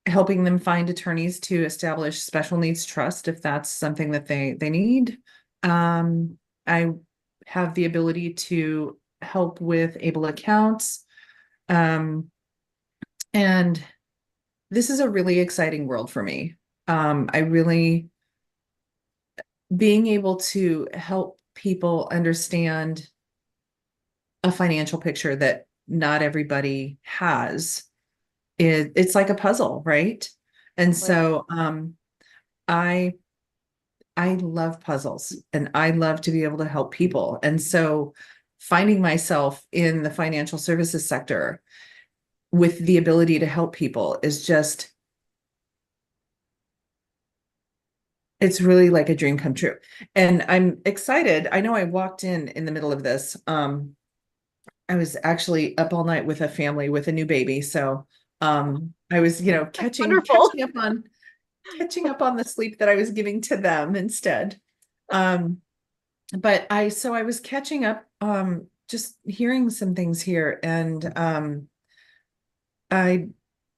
helping them find attorneys to establish special needs trust if that's something that they need. I have the ability to help with able accounts. And this is a really exciting world for me. Being able to help people understand a financial picture that not everybody has. It's like a puzzle, right? And so I love puzzles, and I love to be able to help people. And so finding myself in the financial services sector with the ability to help people is just, it's really like a dream come true. And I'm excited. I know I walked in the middle of this. I was actually up all night with a family with a new baby. So I was, catching up on the sleep that I was giving to them instead. But I was catching up, just hearing some things here. And I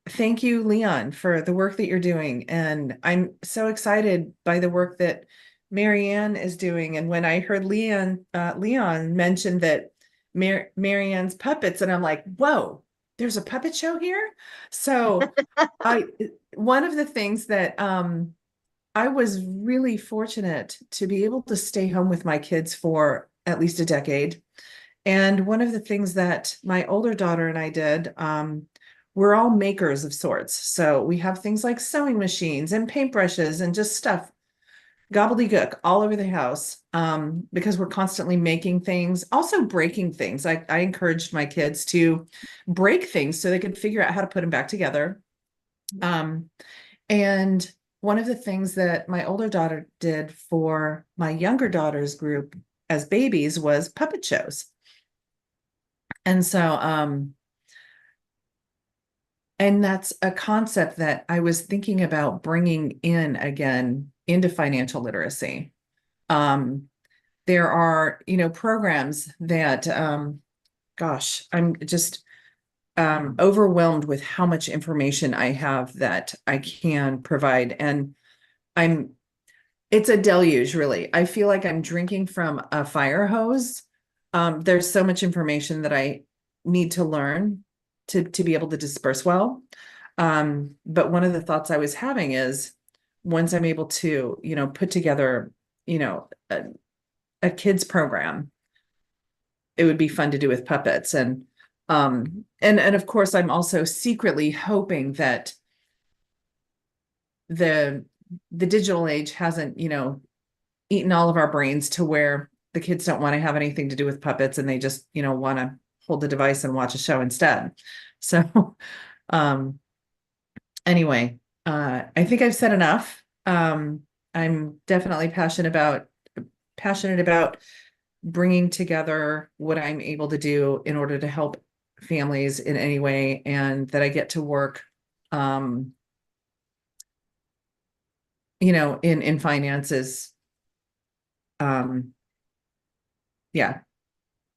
thank you, Leon, for the work that you're doing. And I'm so excited by the work that Marianne is doing. And when I heard Leon mention that Marianne's puppets, and I'm like, whoa, there's a puppet show here. So one of the things that I was really fortunate to be able to stay home with my kids for at least a decade. And one of the things that my older daughter and I did, we're all makers of sorts. So we have things like sewing machines and paintbrushes and just stuff, gobbledygook all over the house, because we're constantly making things, also breaking things. I encouraged my kids to break things so they could figure out how to put them back together. And one of the things that my older daughter did for my younger daughter's group as babies was puppet shows. And so, and that's a concept that I was thinking about bringing in again into financial literacy. There are, programs that, gosh, I'm just overwhelmed with how much information I have that I can provide. And it's a deluge, really. I feel like I'm drinking from a fire hose. There's so much information that I need to learn to be able to disperse well. But one of the thoughts I was having is once I'm able to, put together, a kids program, it would be fun to do with puppets. And of course, I'm also secretly hoping that the digital age hasn't, eaten all of our brains to where the kids don't want to have anything to do with puppets and they just, want to hold the device and watch a show instead. So, anyway, I think I've said enough. I'm definitely passionate about bringing together what I'm able to do in order to help families in any way, and that I get to work, in finances. Yeah,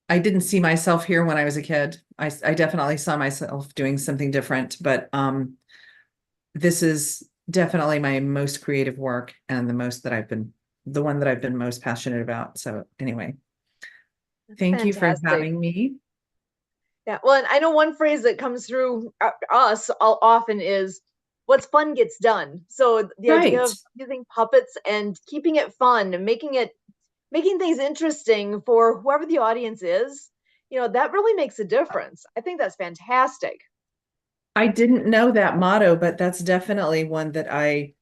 I didn't see myself here when I was a kid. I definitely saw myself doing something different, but this is definitely my most creative work and the one that I've been most passionate about. So anyway, thank you for Fantastic. having me. Yeah, well, and I know one phrase that comes through us often is what's fun gets done. So the idea of Right. using puppets and keeping it fun and making things interesting for whoever the audience is, that really makes a difference. I think that's fantastic. I didn't know that motto, but that's definitely one that I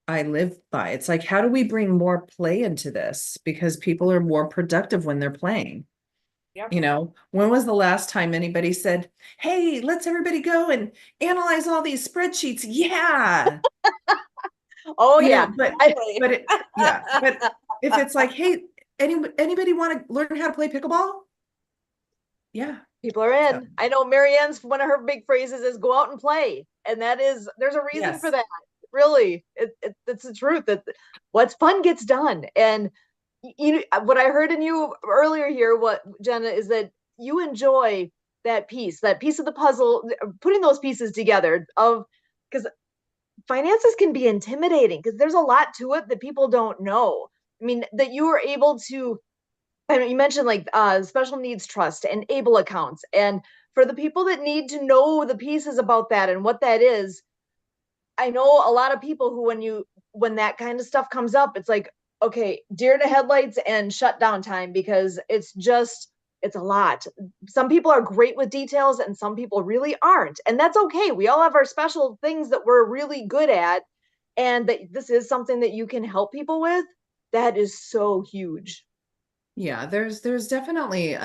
live by. It's like, how do we bring more play into this? Because people are more productive when they're playing. Yep. When was the last time anybody said, hey, let's everybody go and analyze all these spreadsheets? Yeah. Oh You yeah. know, but if it's like, hey, anybody want to learn how to play pickleball? Yeah. People are in. I know Marianne's one of her big phrases is go out and play. And there's a reason for Yes. that. Really, it's the truth that what's fun gets done. And what I heard in you earlier here, what Jenna, is that you enjoy that piece of the puzzle, putting those pieces together because finances can be intimidating because there's a lot to it that people don't know. I mean, that you were able to, I mean, you mentioned like special needs trust and ABLE accounts. And for the people that need to know the pieces about that and what that is, I know a lot of people who, when that kind of stuff comes up, it's like, okay, deer to headlights and shutdown time, because it's a lot. Some people are great with details and some people really aren't. And that's okay. We all have our special things that we're really good at. And that this is something that you can help people with. That is so huge. Yeah, there's definitely,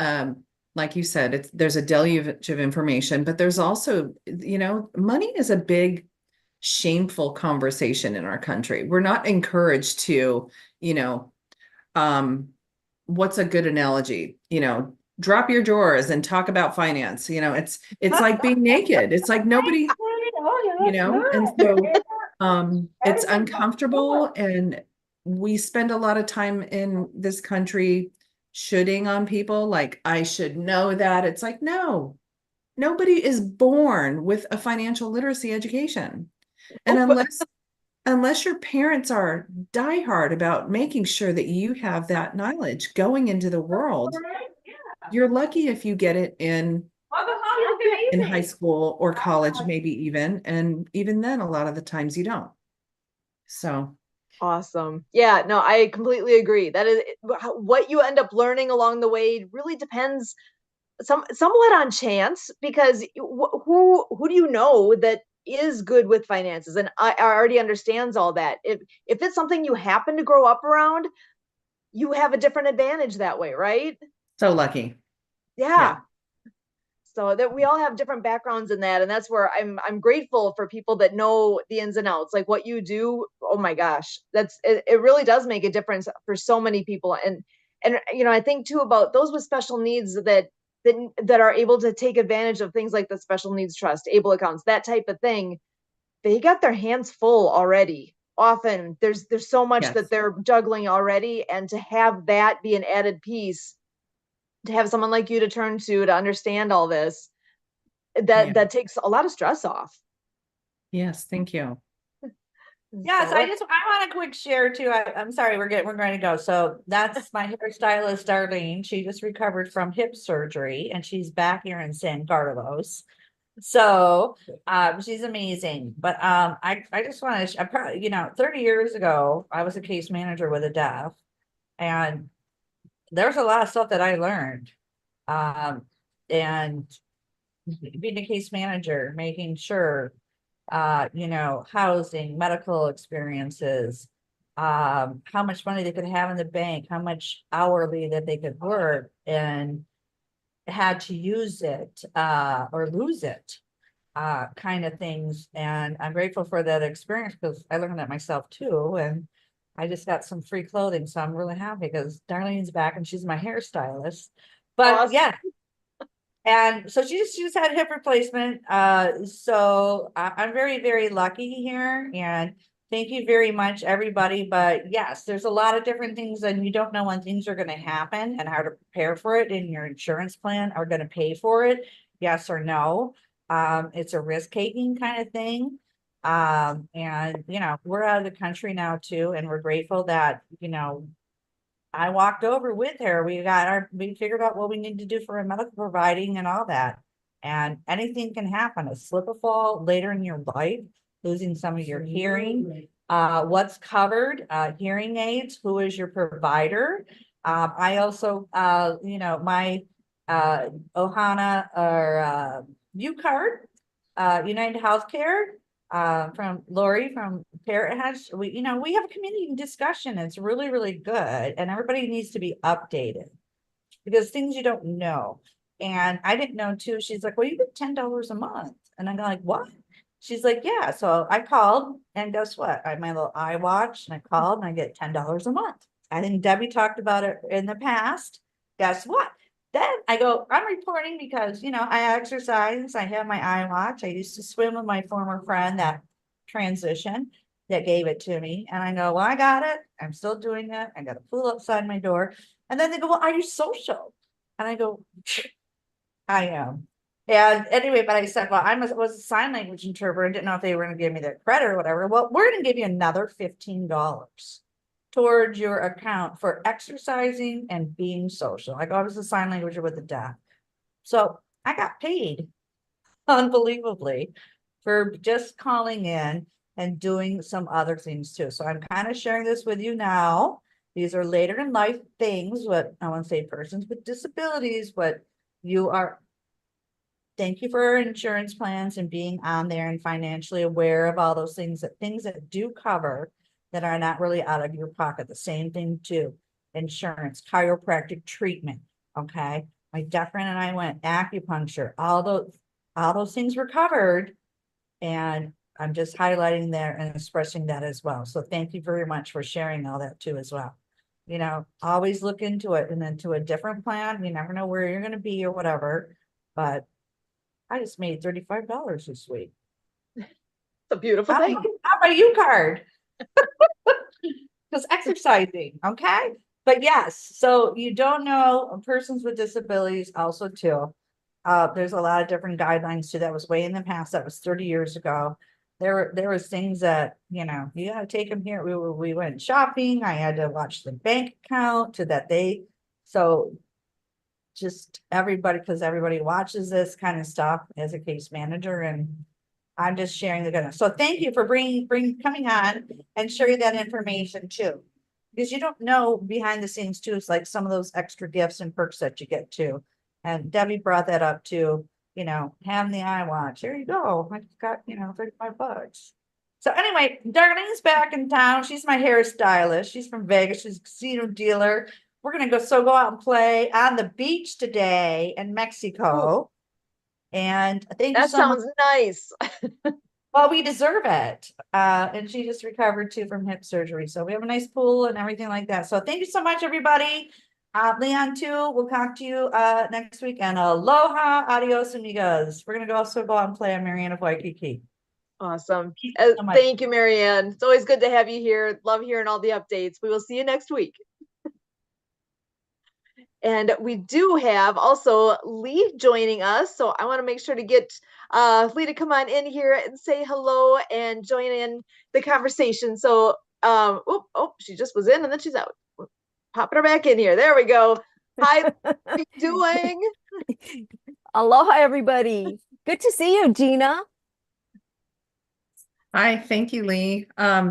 like you said, there's a deluge of information, but there's also, money is a big, shameful conversation in our country. We're not encouraged to, what's a good analogy? Drop your drawers and talk about finance. It's like being naked. It's like nobody, and so it's uncomfortable, and we spend a lot of time in this country shoulding on people like I should know that. It's like, no, nobody is born with a financial literacy education. And unless your parents are diehard about making sure that you have that knowledge going into the world, you're lucky if you get it in in high school or college, maybe even, and even then, a lot of the times you don't. So, Awesome. Yeah, no, I completely agree. That is what you end up learning along the way really depends somewhat on chance, because who do you know that is good with finances and I already understands all that. If it's something you happen to grow up around, you have a different advantage that way, right? so lucky. Yeah. So that we all have different backgrounds in that, and that's where I'm grateful for people that know the ins and outs, like what you do. Oh my gosh, it really does make a difference for so many people. And you know, I think too about those with special needs that are able to take advantage of things like the special needs trust, able accounts, that type of thing. They got their hands full already. Often there's so much Yes. that they're juggling already, and to have that be an added piece, to have someone like you to turn to understand all this, Yeah. that takes a lot of stress off. Yes, thank you. Yes, So I want a quick share too. I'm sorry, we're going to go. So that's my hairstylist, Darlene. She just recovered from hip surgery and she's back here in San Carlos. So she's amazing. But I just want to, 30 years ago, I was a case manager with a deaf, and there's a lot of stuff that I learned. And being a case manager, making sure housing, medical experiences, how much money they could have in the bank, how much hourly that they could work, and had to use it or lose it, kind of things. And I'm grateful for that experience because I learned that myself too. And I just got some free clothing, so I'm really happy because Darlene's back and she's my hairstylist. But awesome. yeah, and so she just had a hip replacement. So I'm very, very lucky here. And thank you very much, everybody. But yes, there's a lot of different things, and you don't know when things are going to happen and how to prepare for it. And your insurance plan are going to pay for it, yes or no. It's a risk-taking kind of thing. And we're out of the country now too, and we're grateful that I walked over with her. We figured out what we need to do for a medical providing and all that. And anything can happen, a slip or fall later in your life, losing some of your hearing. What's covered, hearing aids, who is your provider? I also, my Ohana or U card, United Healthcare, from Lori from Parrot Hatch. We have a community discussion. It's really, really good. And everybody needs to be updated because things you don't know. And I didn't know too. She's like, well, you get $10 a month. And I'm like, what? She's like, yeah. So I called, and guess what? I have my little iWatch, and I called and I get $10 a month. I think Debbie talked about it in the past. Guess what? Then I go, I'm reporting because, I exercise, I have my iWatch. I used to swim with my former friend that transition that gave it to me. And I go, well, I got it. I'm still doing it. I got a pool outside my door. And then they go, well, are you social? And I go, I am. And anyway, but I said, well, was a sign language interpreter. I didn't know if they were going to give me the credit or whatever. Well, we're going to give you another $15 towards your account for exercising and being social. Like I was a sign language with the deaf. So I got paid unbelievably for just calling in and doing some other things too. So I'm kind of sharing this with you now. These are later in life things, what I want to say persons with disabilities, but you are. Thank you for our insurance plans and being on there and financially aware of all those things that do cover that are not really out of your pocket. The same thing too, insurance, chiropractic treatment. Okay. My deaf friend and I went acupuncture, all those things were covered. And I'm just highlighting there and expressing that as well. So thank you very much for sharing all that too as well. Always look into it and then to a different plan. You never know where you're going to be or whatever, but I just made $35 this week. It's a beautiful thing. How about you card? Because exercising, okay? But yes, so you don't know persons with disabilities also too. There's a lot of different guidelines too. That was way in the past. That was 30 years ago. There was things that, you gotta take them here. We went shopping. I had to watch the bank account so just everybody, because everybody watches this kind of stuff as a case manager, and I'm just sharing the goodness. So thank you for coming on and sharing that information too. Because you don't know behind the scenes too, it's like some of those extra gifts and perks that you get too. And Debbie brought that up too, having the iWatch. Here you go. I just got, $35. So anyway, Darlene's back in town. She's my hairstylist. She's from Vegas. She's a casino dealer. We're gonna go out and play on the beach today in Mexico. And thank you That so much. sounds nice. Well, we deserve it. And she just recovered too from hip surgery. So we have a nice pool and everything like that. So thank you so much, everybody. Leon too, we'll talk to you next week. And aloha, adios, amigas. We're gonna also go out and play on Marianne of Waikiki. Awesome. Thank you so much. Thank you, Marianne. It's always good to have you here. Love hearing all the updates. We will see you next week. And we do have also Lee joining us. So I want to make sure to get Lee to come on in here and say hello and join in the conversation. So, she just was in and then she's out. Popping her back in here. There we go. Hi, how are you doing? Aloha, everybody. Good to see you, Gina. Hi, thank you, Lee.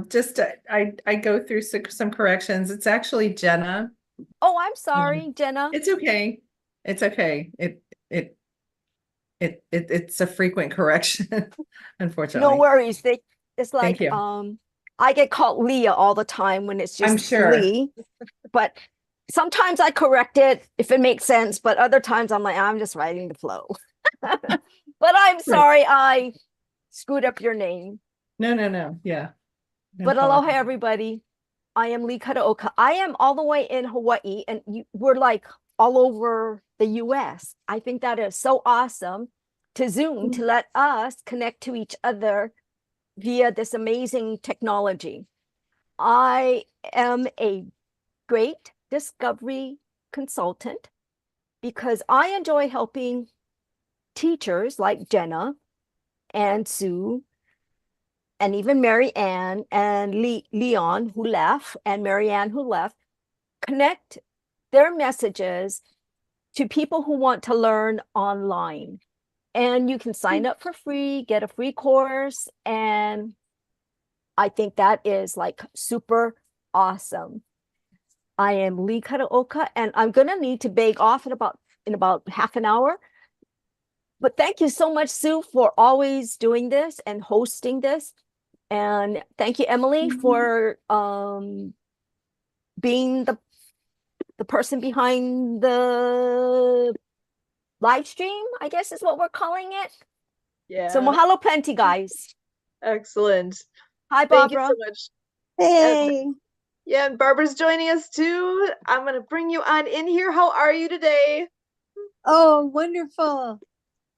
Just I go through some corrections. It's actually Jenna. Oh, I'm sorry, Jenna. It's okay. It's okay. It's a frequent correction, unfortunately. No worries. It's like Thank you. I get called Leah all the time when it's I'm just sure. Lee. But sometimes I correct it if it makes sense, but other times I'm like, I'm just writing the flow. But I'm sorry I screwed up your name. No. Yeah. No But problem. aloha, everybody. I am Lee Kataoka. I am all the way in Hawaii, and we're like all over the US. I think that is so awesome to Zoom, to let us connect to each other via this amazing technology. I am a great discovery consultant because I enjoy helping teachers like Jenna and Sue and even Mary Ann and Leon, who left, and Mary Ann, who left, connect their messages to people who want to learn online. And you can sign up for free, get a free course, and I think that is like super awesome. I am Lee Kataoka, and I'm gonna need to beg off in about half an hour. But thank you so much, Sue, for always doing this and hosting this. And thank you, Emily, for being the person behind the live stream, I guess is what we're calling it. Yeah. So mahalo plenty, guys. Excellent. Hi, Thank you Barbara. so much. Hey. Yeah, and Barbara's joining us too. I'm going to bring you on in here. How are you today? Oh, wonderful.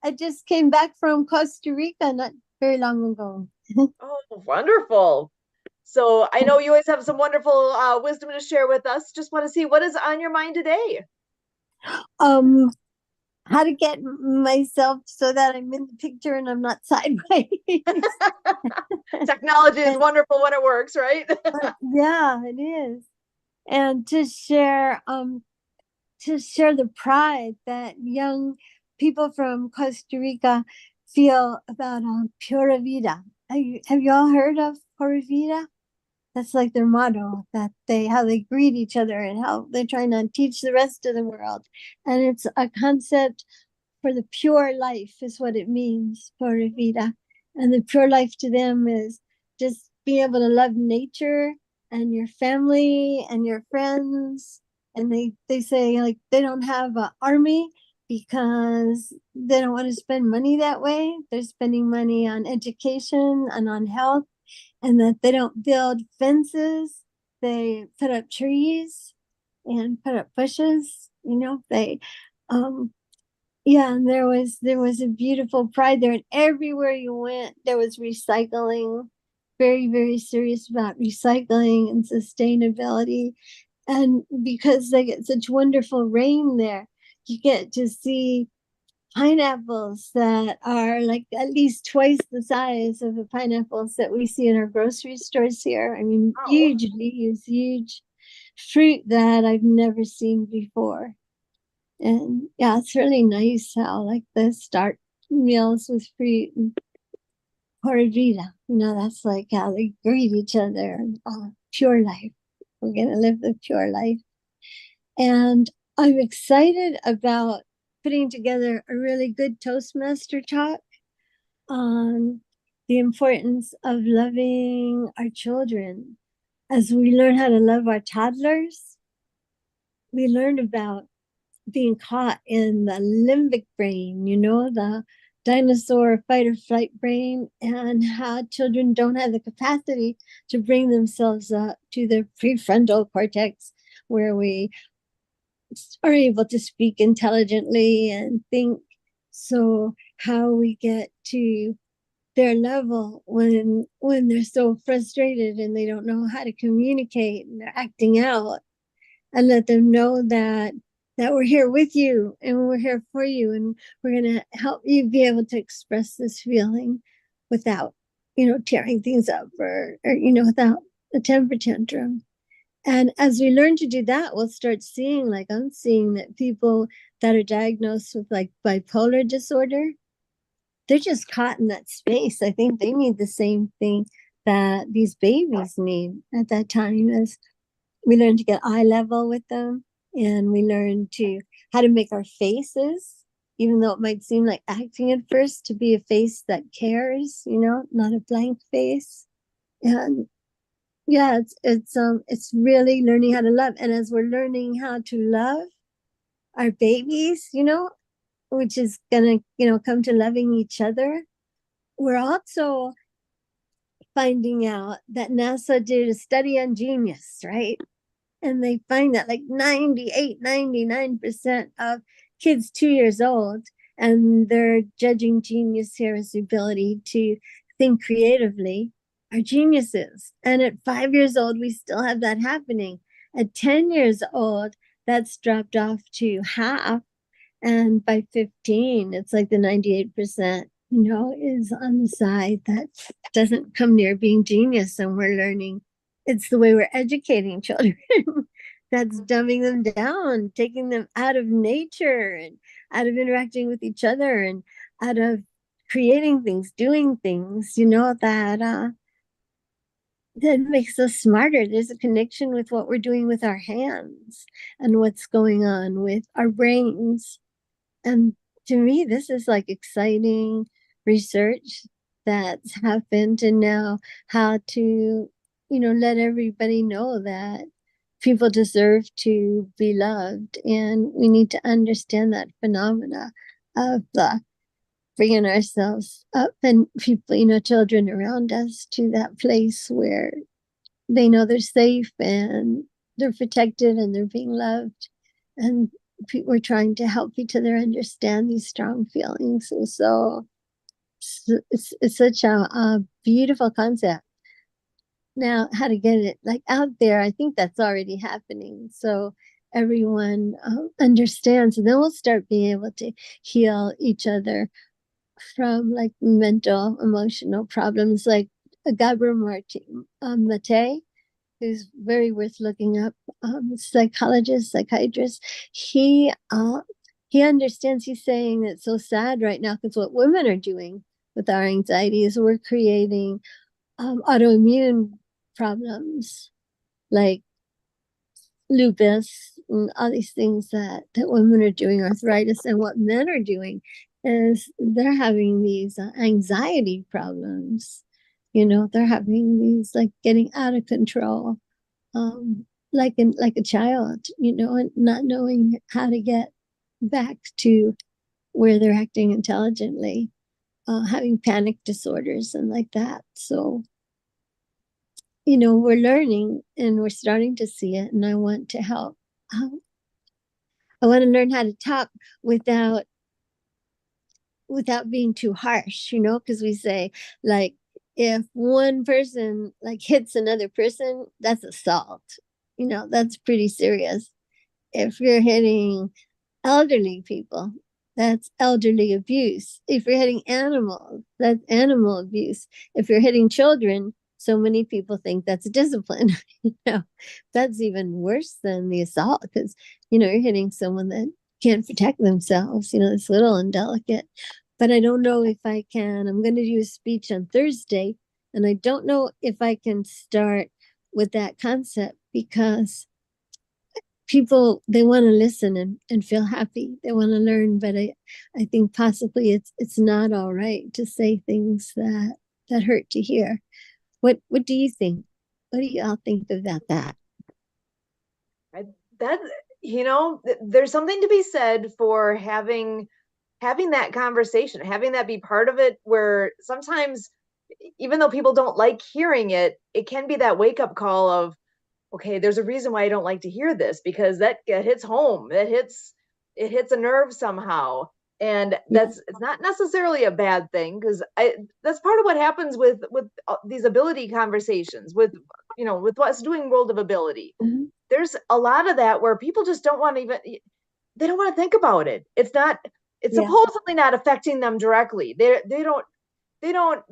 I just came back from Costa Rica not very long ago. Oh, wonderful. So I know you always have some wonderful wisdom to share with us. Just want to see what is on your mind today. How to get myself so that I'm in the picture and I'm not sideways. Technology is wonderful when it works, right? Yeah, it is. And to share the pride that young people from Costa Rica feel about Pura Vida. Have you all heard of Pura Vida? That's like their motto, how they greet each other and how they're trying to teach the rest of the world. And it's a concept for the pure life is what it means, Pura Vida. And the pure life to them is just being able to love nature and your family and your friends. And they say like they don't have an army because they don't want to spend money that way. They're spending money on education and on health, and that they don't build fences. They put up trees and put up bushes. They and there was a beautiful pride there, and everywhere you went there was recycling. Very, very serious about recycling and sustainability. And because they get such wonderful rain there, you get to see pineapples that are like at least twice the size of the pineapples that we see in our grocery stores here. I mean, Wow. huge leaves, huge fruit that I've never seen before. And yeah, it's really nice how like the start meals with fruit and corrida, that's like how they greet each other. Pure life. We're gonna live the pure life. And I'm excited about putting together a really good Toastmaster talk on the importance of loving our children. As we learn how to love our toddlers, we learn about being caught in the limbic brain, the dinosaur fight or flight brain, and how children don't have the capacity to bring themselves up to the prefrontal cortex, where we are able to speak intelligently and think. So how we get to their level when they're so frustrated and they don't know how to communicate and they're acting out, and let them know that we're here with you and we're here for you, and we're going to help you be able to express this feeling without tearing things up, or without a temper tantrum. And as we learn to do that, we'll start seeing, like I'm seeing, that people that are diagnosed with like bipolar disorder, they're just caught in that space. I think they need the same thing that these babies need at that time. As we learn to get eye level with them, and we learn to how to make our faces, even though it might seem like acting at first, to be a face that cares, not a blank face. And yeah, it's really learning how to love. And as we're learning how to love our babies, which is gonna come to loving each other, we're also finding out that NASA did a study on genius, right? And they find that like 99% of kids 2 years old, and they're judging genius here as the ability to think creatively, are geniuses. And at 5 years old, we still have that happening. At 10 years old, that's dropped off to half. And by 15, it's like the 98%, is on the side that doesn't come near being genius. And we're learning it's the way we're educating children that's dumbing them down, taking them out of nature and out of interacting with each other and out of creating things, doing things, that makes us smarter. There's a connection with what we're doing with our hands and what's going on with our brains. And to me, this is like exciting research that's happened, and now how to, let everybody know that people deserve to be loved. And we need to understand that phenomena of bringing ourselves up, and people, children around us, to that place where they know they're safe and they're protected and they're being loved. And we're trying to help each other understand these strong feelings. And so it's such a beautiful concept. Now, how to get it like out there, I think that's already happening. So everyone understands, and then we'll start being able to heal each other from like mental, emotional problems. Like Gabor Mate, who's very worth looking up, psychologist, psychiatrist. He understands. He's saying that it's so sad right now because what women are doing with our anxiety is we're creating autoimmune problems like lupus and all these things that women are doing, arthritis. And what men are doing is they're having these anxiety problems. They're having these like getting out of control, like a child, and not knowing how to get back to where they're acting intelligently, having panic disorders and like that. So we're learning and we're starting to see it, and I want to help. I want to learn how to talk without being too harsh, because we say, like, if one person like hits another person, that's assault. That's pretty serious. If you're hitting elderly people, that's elderly abuse. If you're hitting animals, that's animal abuse. If you're hitting children, so many people think that's discipline. That's even worse than the assault, because you're hitting someone that can't protect themselves. You know, it's a little indelicate. But I don't know if I can. I'm going to do a speech on Thursday, and I don't know if I can start with that concept because people, they want to listen and feel happy. They want to learn, but I think possibly it's not all right to say things that hurt to hear. What do you think? What do y'all think about that? That, there's something to be said for having that conversation, having that be part of it, where sometimes, even though people don't like hearing it, it can be that wake up call of, okay, there's a reason why I don't like to hear this, because that hits home, it hits a nerve somehow. And it's not necessarily a bad thing, because that's part of what happens with these ability conversations, with what's doing World of Ability. Mm-hmm. There's a lot of that where people just don't want to they don't want to think about it. It's supposedly not affecting them directly. They don't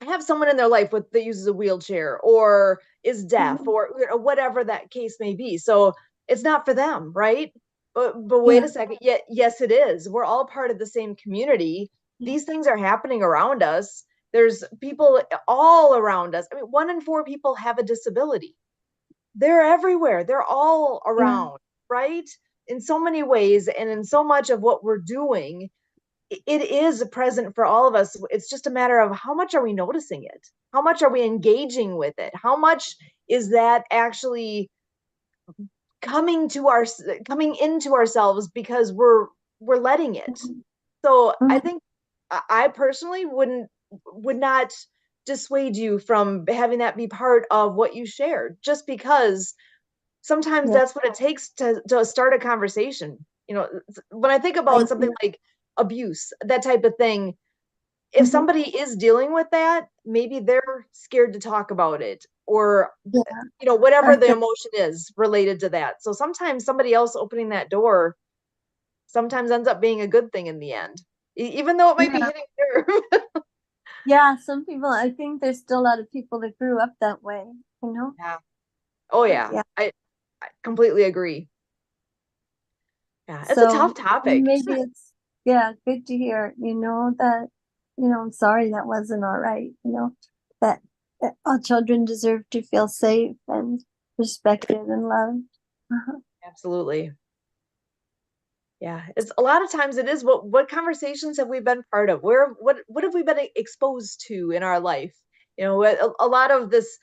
have someone in their life that uses a wheelchair or is deaf, Mhm. or whatever that case may be. So it's not for them, right? But wait a second. Yes, it is. We're all part of the same community. These things are happening around us. There's people all around us. I mean, 1 in 4 people have a disability. They're everywhere. They're all around, right? In so many ways, and in so much of what we're doing, it is present for all of us. It's just a matter of how much are we noticing it? How much are we engaging with it? How much is that actually coming into ourselves because we're letting it? So I think I personally would not dissuade you from having that be part of what you shared, just because sometimes that's what it takes to start a conversation. When I think about something like abuse, that type of thing, if somebody is dealing with that, maybe they're scared to talk about it, or whatever the emotion is related to that. So sometimes somebody else opening that door sometimes ends up being a good thing in the end, even though it might be hitting a nerve. Yeah, some people, I think there's still a lot of people that grew up that way, Yeah. Oh yeah. I completely agree. Yeah, it's a tough topic. Maybe it's good to hear, that, I'm sorry that wasn't all right, that all children deserve to feel safe and respected and loved. Absolutely. Yeah, it's a lot of times it is what conversations have we been part of? What have we been exposed to in our life? A lot of this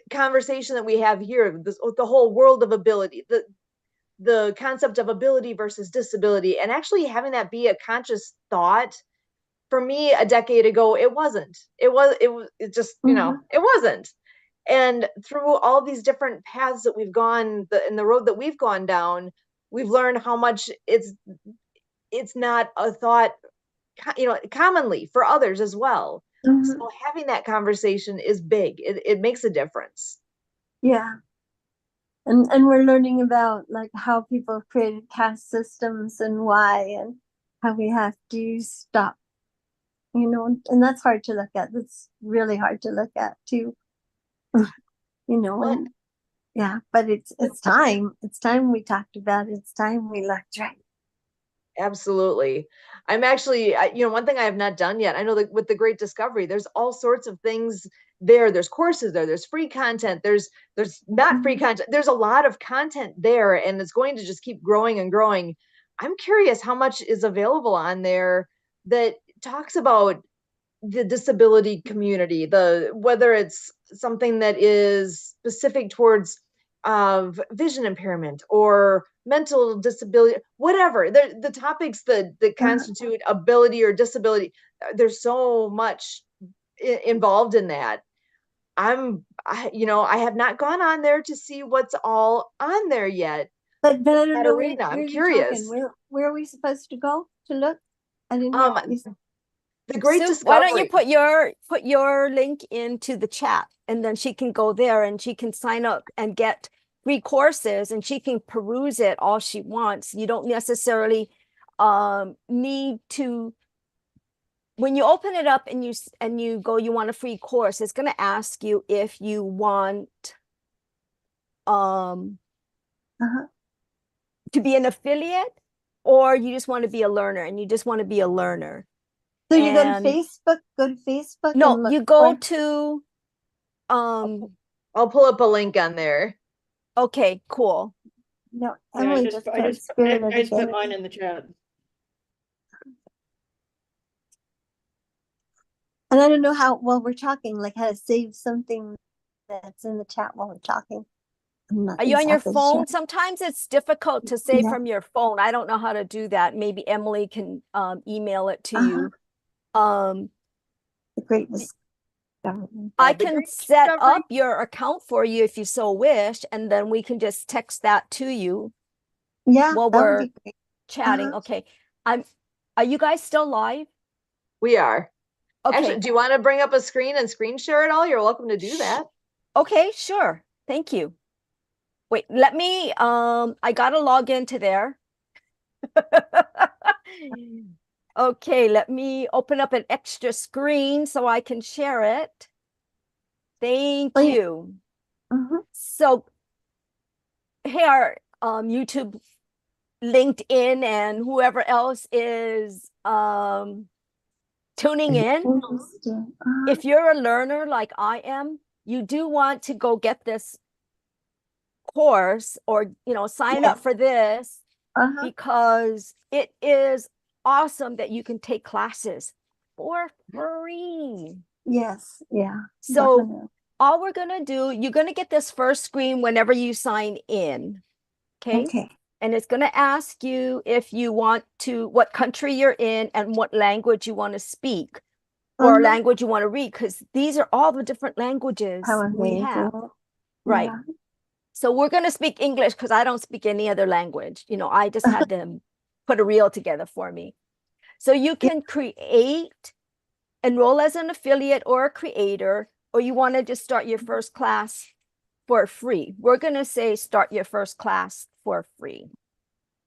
conversation that we have here, the whole world of ability, the concept of ability versus disability, and actually having that be a conscious thought. For me, a decade ago, it wasn't. It just, it wasn't. And through all these different paths that we've gone, in the road that we've gone down, we've learned how much it's not a thought, commonly for others as well. So having that conversation is big. It makes a difference. Yeah. And we're learning about like how people created caste systems and why, and how we have to stop, and that's hard to look at. That's really hard to look at too. And but it's time. It's time we talked about it. It's time we looked right. Absolutely. I'm actually, one thing I have not done yet, I know that with the Great Discovery, there's all sorts of things there. There's courses there, there's free content, there's not free content. There's a lot of content there, and it's going to just keep growing and growing. I'm curious how much is available on there that talks about the disability community, whether it's something that is specific towards vision impairment or mental disability, whatever the topics that constitute ability or disability. There's so much involved in that. I have not gone on there to see what's all on there yet. But I don't know Katarina, where I'm you're curious. talking. Where are we supposed to go to look? I didn't hear what you said. The Great Sue, Discovery. why don't you put your link into the chat, and then she can go there and she can sign up and get free courses, and she can peruse it all she wants. You don't necessarily need to. When you open it up and you go, you want a free course, it's going to ask you if you want to be an affiliate, or you just want to be a learner and you just want to be a learner? So you go to And- Facebook and No, look you go for- to, I'll pull up a link on there. okay, cool. No, Yeah, Emily I just just, put Spirit of I just put Divinity. mine in the chat. And I don't know how, while we're talking, like how to save something that's in the chat while we're talking. I'm not Are you on your exactly phone? sure. Sometimes it's difficult to save Yeah. from your phone. I don't know how to do that. Maybe Emily can email it to you. The Great Discovery. I the can Great set Discovery. up your account for you if you so wish, and then we can just text that to you Yeah, while that would we're be great. chatting. Uh-huh. Okay. Are you guys still live? We are. Okay. Actually, do you want to bring up a screen and screen share it all? You're welcome to do that. Okay, sure. Thank you. Wait, let me, I gotta log into there. Okay, let me open up an extra screen so I can share it. Thank Oh, yeah. you. Mhm. So here, YouTube, LinkedIn, and whoever else is tuning in. Interesting. If you're a learner like I am, you do want to go get this course, or sign up Yes. for this, Uh-huh. because it is awesome that you can take classes for free. Yes, yeah. So definitely. all we're gonna do, you're gonna get this first screen whenever you sign in. Okay. Okay. And it's gonna ask you if you want to, what country you're in and what language you want to speak, or Uh-huh. language you want to read, because these are all the different languages How we amazing. have. Right. Yeah. So we're going to speak English because I don't speak any other language. I just had them put a reel together for me. So you can enroll as an affiliate or a creator, or you want to just start your first class for free. We're going to say start your first class for free.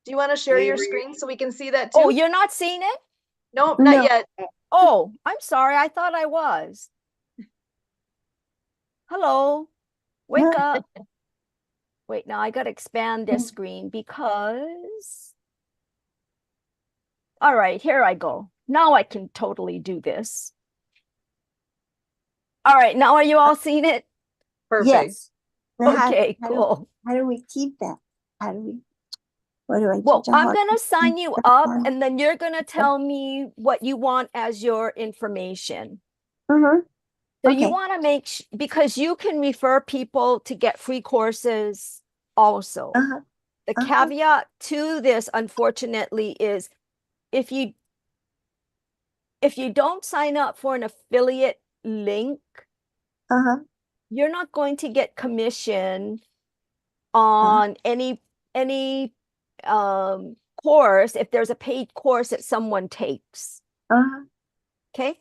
Do you want to share your Avery. screen so we can see that too? Oh, you're not seeing it? Nope, No. not yet. Oh, I'm sorry. I thought I was. Hello. Wake up. Wait, now I got to expand this screen because. All right, here I go. Now I can totally do this. All right, now are you all seeing it? Perfect. Yes. Now Okay, how cool. how do we keep that? How do we, what do I do? Well, to I'm hold- going to sign you up, that? and then you're going to tell me what you want as your information. Mhm. So you Okay. want to make, because you can refer people to get free courses also. Uh-huh. The Uh-huh. caveat to this, unfortunately, is if you don't sign up for an affiliate link, Uh-huh. you're not going to get commission on any course if there's a paid course that someone takes. Uh-huh. Okay.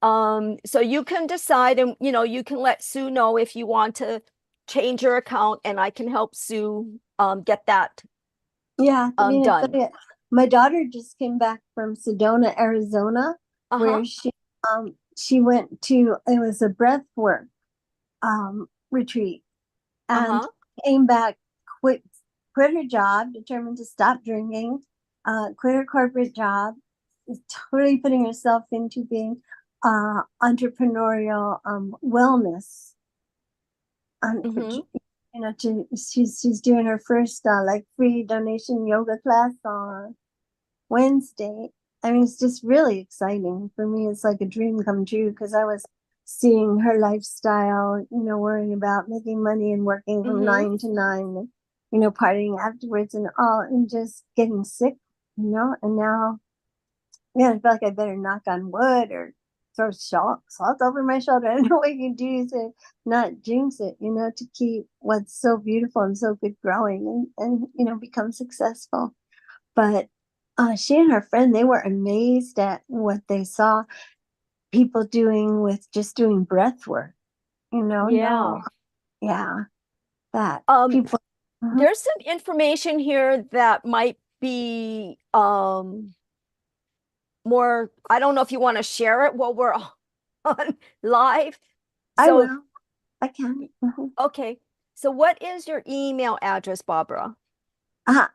So you can decide, and you can let Sue know if you want to change your account, and I can help Sue get that Yeah. I mean, done. my daughter just came back from Sedona, Arizona, Uh-huh. where she went to, it was a breath work retreat, and Uh-huh. came back, quit her job, determined to stop drinking, quit her corporate job, is totally putting herself into being entrepreneurial wellness. Mhm. She's doing her first like free donation yoga class on Wednesday. I mean, it's just really exciting for me. It's like a dream come true, because I was seeing her lifestyle, worrying about making money and working from Mhm. 9 to 9, and, partying afterwards and all, and just getting sick, and now, yeah, I feel like I better knock on wood or throw salt over my shoulder. I don't know what you do to not jinx it, to keep what's so beautiful and so good growing and become successful. But she and her friend, they were amazed at what they saw people doing with just doing breath work, Yeah. yeah, that Um, people. Mhm. There's some information here that might be more, I don't know if you want to share it while we're on live. I So, will. I can. Mhm. okay. So what is your email address, Barbara?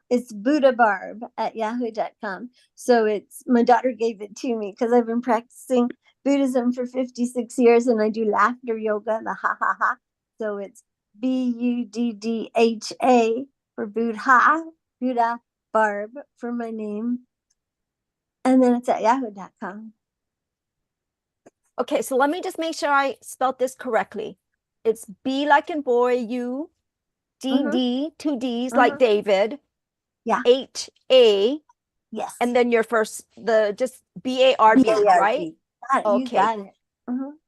It's buddhabarb@yahoo.com. So it's my daughter gave it to me because I've been practicing Buddhism for 56 years and I do laughter yoga, the ha ha ha. So it's BUDDHA for Buddha Barb for my name. And then it's at yahoo.com. Okay, so let me just make sure I spelled this correctly. It's B like in boy, U, D, two D's like David. Yeah. HA, Yes. and then your first, just BARB, right? You got it.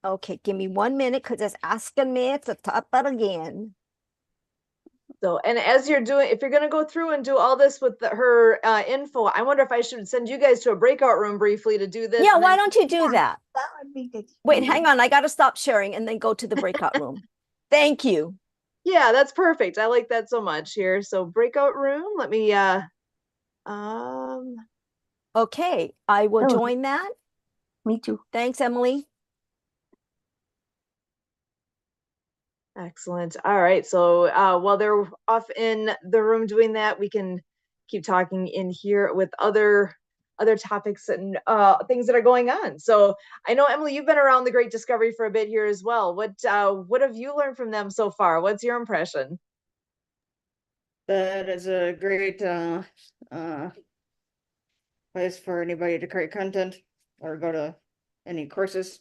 Okay, give me 1 minute because it's asking me to type it again. So, and as you're doing, if you're going to go through and do all this with her info, I wonder if I should send you guys to a breakout room briefly to do this. Yeah, and why then- don't you do that? That would be good. Wait, hang on. I got to stop sharing and then go to the breakout room. Thank you. Yeah, that's perfect. I like that so much here. So breakout room, let me, Okay, I will Oh. join that. Me too. Thanks, Emily. excellent. All right. So while they're off in the room doing that, we can keep talking in here with other topics and things that are going on. So I know, Emily, you've been around the Great Discovery for a bit here as well. What have you learned from them so far? What's your impression? That is a great place for anybody to create content or go to any courses.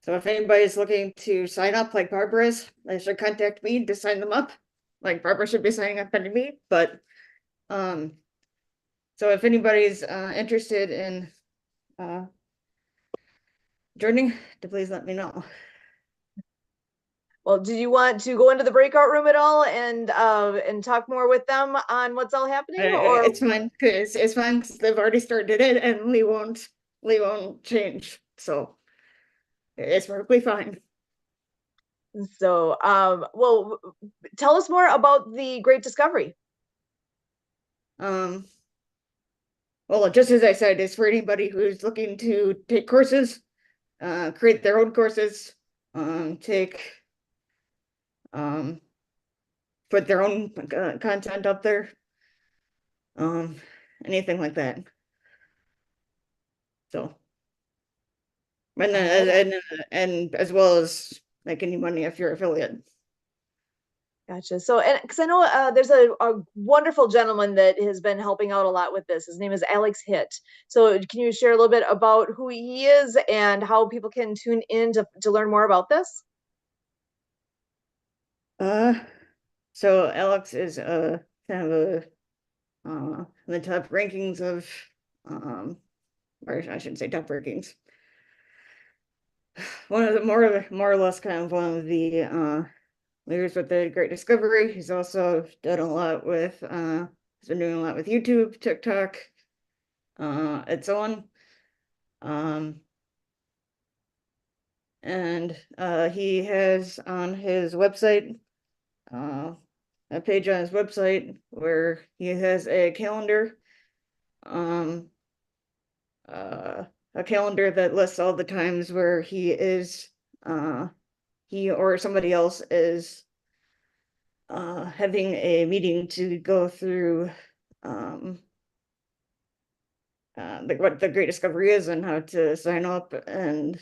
So if anybody's looking to sign up like Barbara is, they should contact me to sign them up. Like Barbara should be signing up under me, but so if anybody's interested in joining, to please let me know. Well, do you want to go into the breakout room at all and talk more with them on what's all happening? Or It's fine, cause it's fine, 'cause they've already started it and Lee won't change, so it's perfectly fine. so well, tell us more about the Great Discovery. Well, just as I said, it's for anybody who's looking to take courses, create their own courses, put their own content up there, anything like that. So, and as well as make any money if you're affiliate. Gotcha. So, and because I know there's a wonderful gentleman that has been helping out a lot with this. His name is Alex Hitt. So can you share a little bit about who he is and how people can tune in to learn more about this? So Alex is kind of in the top rankings of or I shouldn't say top rankings. One of the more or less kind of one of the leaders with the Great Discovery. He's also done a lot with he's been doing a lot with YouTube, TikTok, and so on. And he has on his website a page on his website where he has a calendar, a calendar that lists all the times where he is he or somebody else is having a meeting to go through what the Great Discovery is and how to sign up and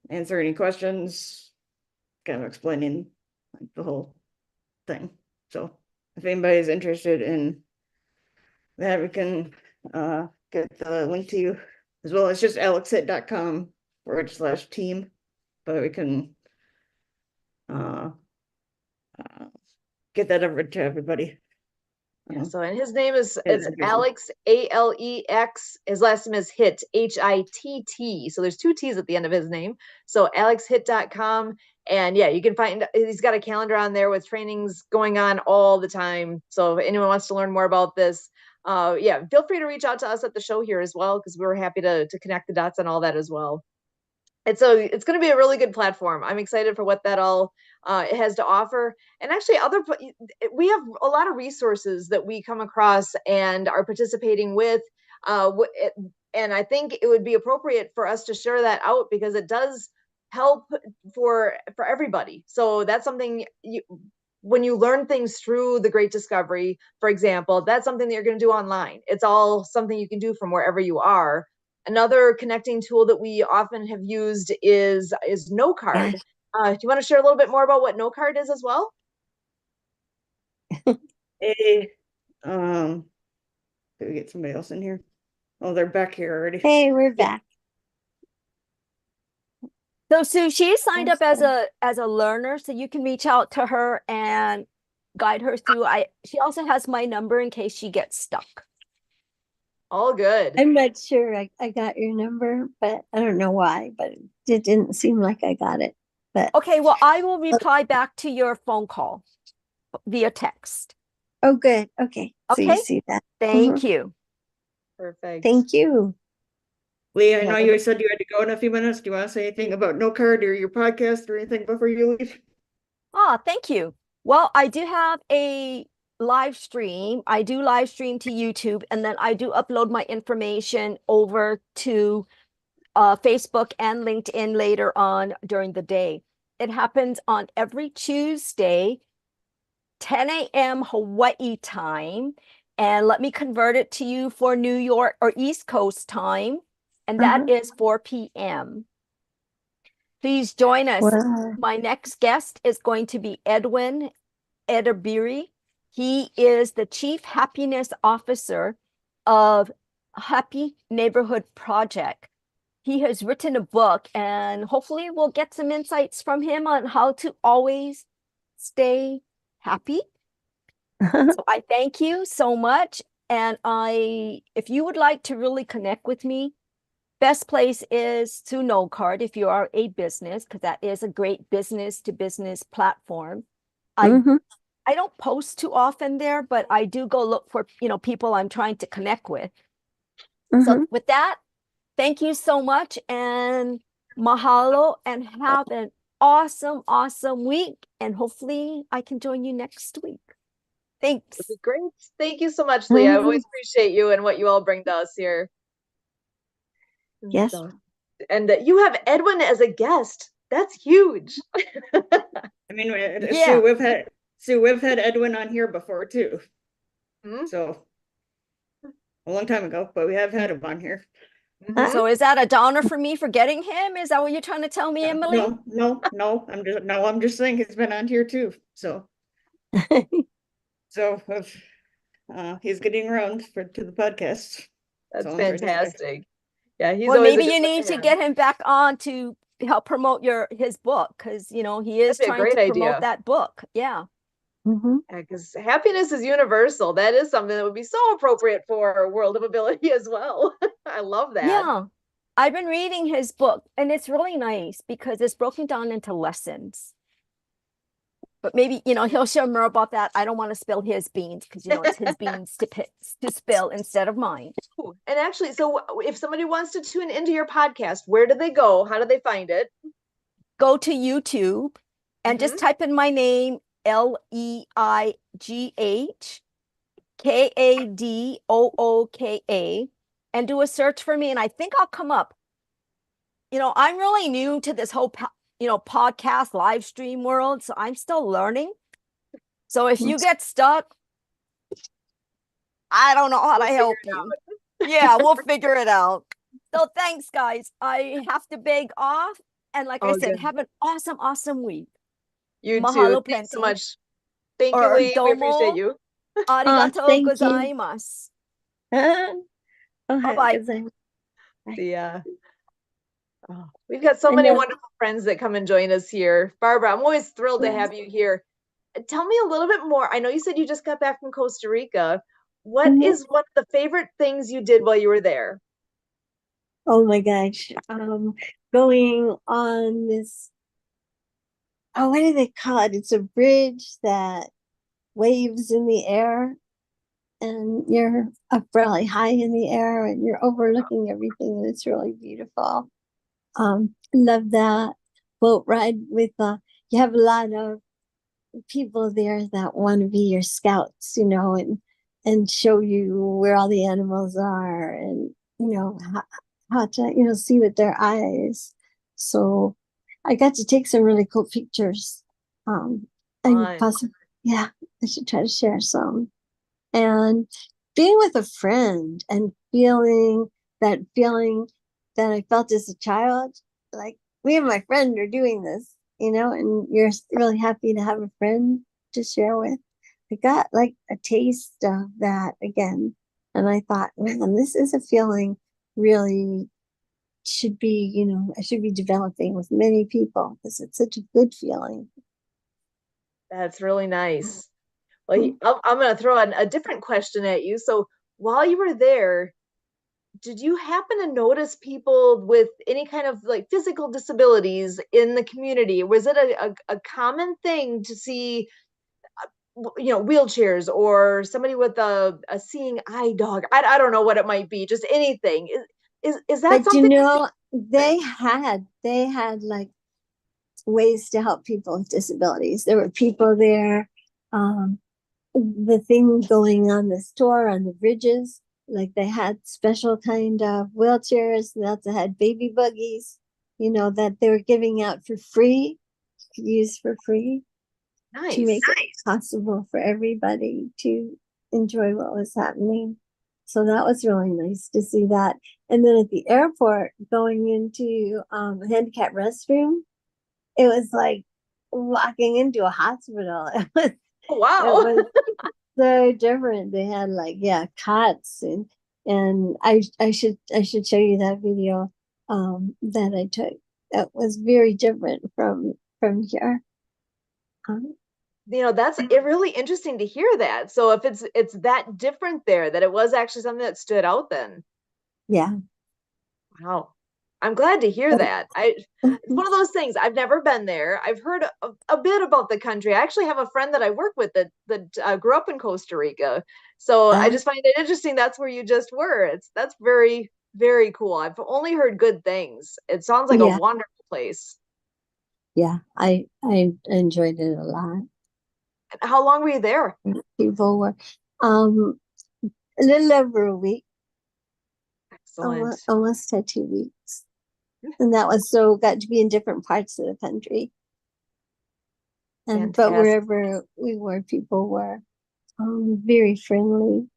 answer any questions, kind of explaining like the whole thing. So if anybody's interested in that, we can get the link to you as well. It's just alexhitt.com/team, but we can get that over to everybody. Yeah, so and his name is Yeah, it's that'd be awesome. Alex, Alex. His last name is Hitt, HITT. So there's 2 T's at the end of his name. So alexhitt.com. And yeah, you can find he's got a calendar on there with trainings going on all the time. So if anyone wants to learn more about this, yeah, feel free to reach out to us at the show here as well, because we're happy to connect the dots on all that as well. And so it's going to be a really good platform. I'm excited for what that all it has to offer. And actually we have a lot of resources that we come across and are participating with. And I think it would be appropriate for us to share that out because it does help for everybody. So that's something when you learn things through the Great Discovery, for example, that's something that you're going to do online. It's all something you can do from wherever you are. Another connecting tool that we often have used is NoCard. Do you want to share a little bit more about what NoCard is as well? Hey, did we get somebody else in here? Oh, they're back here already. Hey, we're back. So Sue, she signed up as Awesome. a learner, so you can reach out to her and guide her through. She also has my number in case she gets stuck. All good. I'm not sure I got your number, but I don't know why, but it didn't seem like I got it. But Okay, well, I will reply back to your phone call via text. oh, good. Okay. So you Okay. see that. Thank you. Perfect. Thank you. Lee, I know Yeah. you said you had to go in a few minutes. Do you want to say anything about NoCard or your podcast or anything before you leave? Ah, thank you. Well, I do have a live stream. I do live stream to YouTube, and then I do upload my information over to Facebook and LinkedIn later on during the day. It happens on every Tuesday, 10 a.m. Hawaii time. And let me convert it to you for New York or East Coast time. And that is 4 p.m. Please join us. Wow. My next guest is going to be Edwin Edabiri. He is the Chief Happiness Officer of Happy Neighborhood Project. He has written a book, and hopefully we'll get some insights from him on how to always stay happy. So I thank you so much. And if you would like to really connect with me, best place is to NoCard if you are a business, because that is a great business to business platform. Mhm. I don't post too often there, but I do go look for, people I'm trying to connect with. So Mhm. with that, thank you so much, and mahalo, and have an awesome, awesome week. And hopefully I can join you next week. Thanks. This is great. Thank you so much, Lee. I always appreciate you and what you all bring to us here. And Yes. and you have Edwin as a guest. That's huge. I mean, Yeah. Sue, we've had Edwin on here before too. Mhm. So a long time ago, but we have had him on here. Mhm. So is that a downer for me for getting him? Is that what you're trying to tell me, Emily? No. I'm just saying he's been on here too. So he's getting around to the podcast. That's all I'm trying to say. fantastic. Yeah, he's Well, always maybe a good you one need to have. get him back on to help promote his book, because he is That'd be a trying great to promote idea. that book. Yeah. Mhm. Yeah, because happiness is universal. That is something that would be so appropriate for World of Ability as well. I love that. Yeah. I've been reading his book, and it's really nice because it's broken down into lessons. But maybe, he'll share more about that. I don't want to spill his beans because, it's his beans to spill instead of mine. Ooh, and actually, so if somebody wants to tune into your podcast, where do they go? How do they find it? Go to YouTube and just type in my name, LeighdKadooka, and do a search for me. And I think I'll come up. I'm really new to this whole, podcast live stream world. So I'm still learning. So if you get stuck, I don't know how to help you. Yeah, we'll figure it out. So thanks, guys. I have to beg off. And like I said, have an awesome, awesome week. You Mahalo too. Thanks so plenty. much. Thank you, Or Lee. We appreciate domo. you. Arigato thank you. gozaimasu. Bye-bye. We've got so I many know. wonderful friends that come and join us here. Barbara, I'm always thrilled to Yes. have you here. Tell me a little bit more. I know you said you just got back from Costa Rica. What Mhm. is one of the favorite things you did while you were there? Oh my gosh. Going on this, what do they call it? It's a bridge that waves in the air, and you're up really high in the air and you're overlooking everything, and it's really beautiful. Love that boat ride with you have a lot of people there that want to be your scouts, and show you where all the animals are, and how to see with their eyes. So I got to take some really cool pictures, and Fun. yeah, I should try to share some. And being with a friend and feeling that I felt as a child, like me and my friend are doing this, and you're really happy to have a friend to share with. I got like a taste of that again. And I thought, man, this is a feeling really should be, I should be developing with many people because it's such a good feeling. That's really nice. Well, I'm going to throw a different question at you. So while you were there, did you happen to notice people with any kind of like physical disabilities in the community? Was it a common thing to see, wheelchairs or somebody with a seeing eye dog? I don't know what it might be, just anything. Is that But something? they had like ways to help people with disabilities. There were people there. The thing going on the store on the bridges, like they had special kind of wheelchairs. They also had baby buggies, that they were giving out for free, use for free, to make it possible for everybody to enjoy what was happening. So that was really nice to see that. And then at the airport, going into a handicap restroom, it was like walking into a hospital. Oh, wow. It was so different. They had like, cots and I should show you that video that I took. That was very different from here. That's really interesting to hear that. So if it's that different there, that it was actually something that stood out then. Yeah. Wow. I'm glad to hear that. It's one of those things. I've never been there. I've heard a bit about the country. I actually have a friend that I work with that grew up in Costa Rica. So I just find it interesting. That's where you just were. That's very, very cool. I've only heard good things. It sounds like a wonderful place. Yeah, I enjoyed it a lot. How long were you there? People were a little over a week. Excellent. Almost had 2 weeks. And that was got to be in different parts of the country. And but wherever we were, people were very friendly.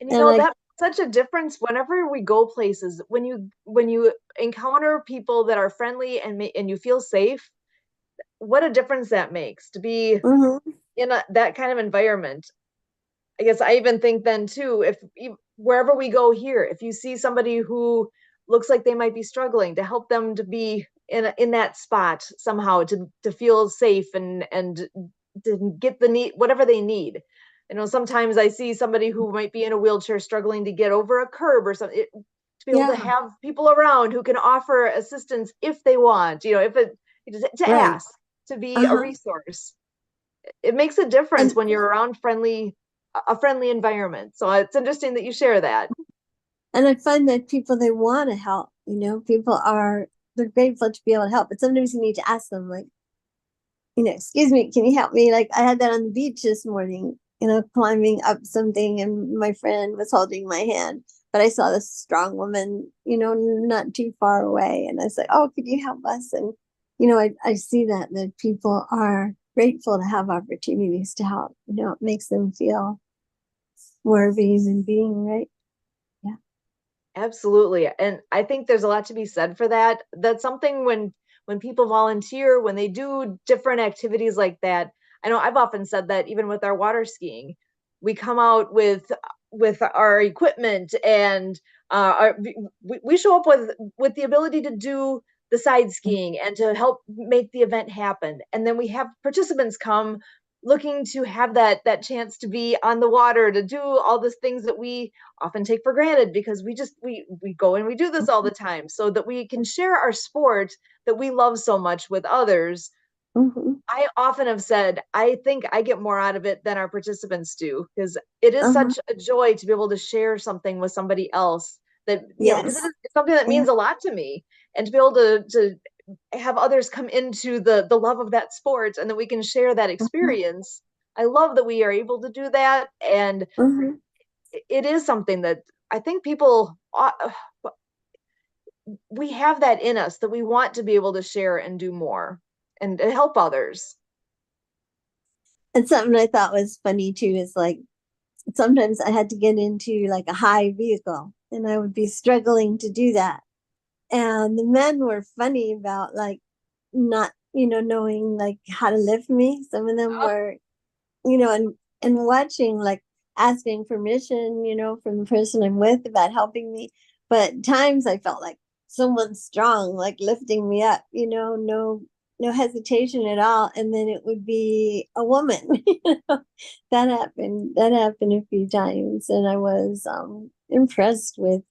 And that's such a difference whenever we go places, when you encounter people that are friendly and you feel safe, what a difference that makes to be in that kind of environment. I guess I even think then too, if wherever we go here, if you see somebody who looks like they might be struggling, to help them to be in that spot somehow, to feel safe and to get the need, whatever they need. Sometimes I see somebody who might be in a wheelchair struggling to get over a curb or something, to be able to have people around who can offer assistance if they want, to ask, to be a resource. It makes a difference when you're around a friendly environment. So it's interesting that you share that. And I find that people, they want to help, people they're grateful to be able to help, but sometimes you need to ask them, like, excuse me, can you help me? Like I had that on the beach this morning, climbing up something, and my friend was holding my hand, but I saw this strong woman, not too far away. And I was like, oh, could you help us? And, I see that people are grateful to have opportunities to help. It makes them feel more of a human being, right? Yeah. Absolutely. And I think there's a lot to be said for that. That's something when people volunteer, when they do different activities like that. I know I've often said that even with our water skiing, we come out with our equipment and we show up with the ability to do the side skiing and to help make the event happen. And then we have participants come looking to have that chance to be on the water, to do all the things that we often take for granted because we go and we do this all the time, so that we can share our sport that we love so much with others. I often have said, I think I get more out of it than our participants do, because it is such a joy to be able to share something with somebody else that, because it's something that means a lot to me, and to be able to have others come into the love of that sport and that we can share that experience. I love that we are able to do that. And it is something that I think people, we have that in us, that we want to be able to share and do more and help others. And something I thought was funny too is like sometimes I had to get into like a high vehicle and I would be struggling to do that. And the men were funny about like not, knowing like how to lift me. Some of them Oh. were, and watching like asking permission, from the person I'm with about helping me. But at times I felt like someone strong, like lifting me up, no hesitation at all. And then it would be a woman. That happened a few times. And I was impressed with,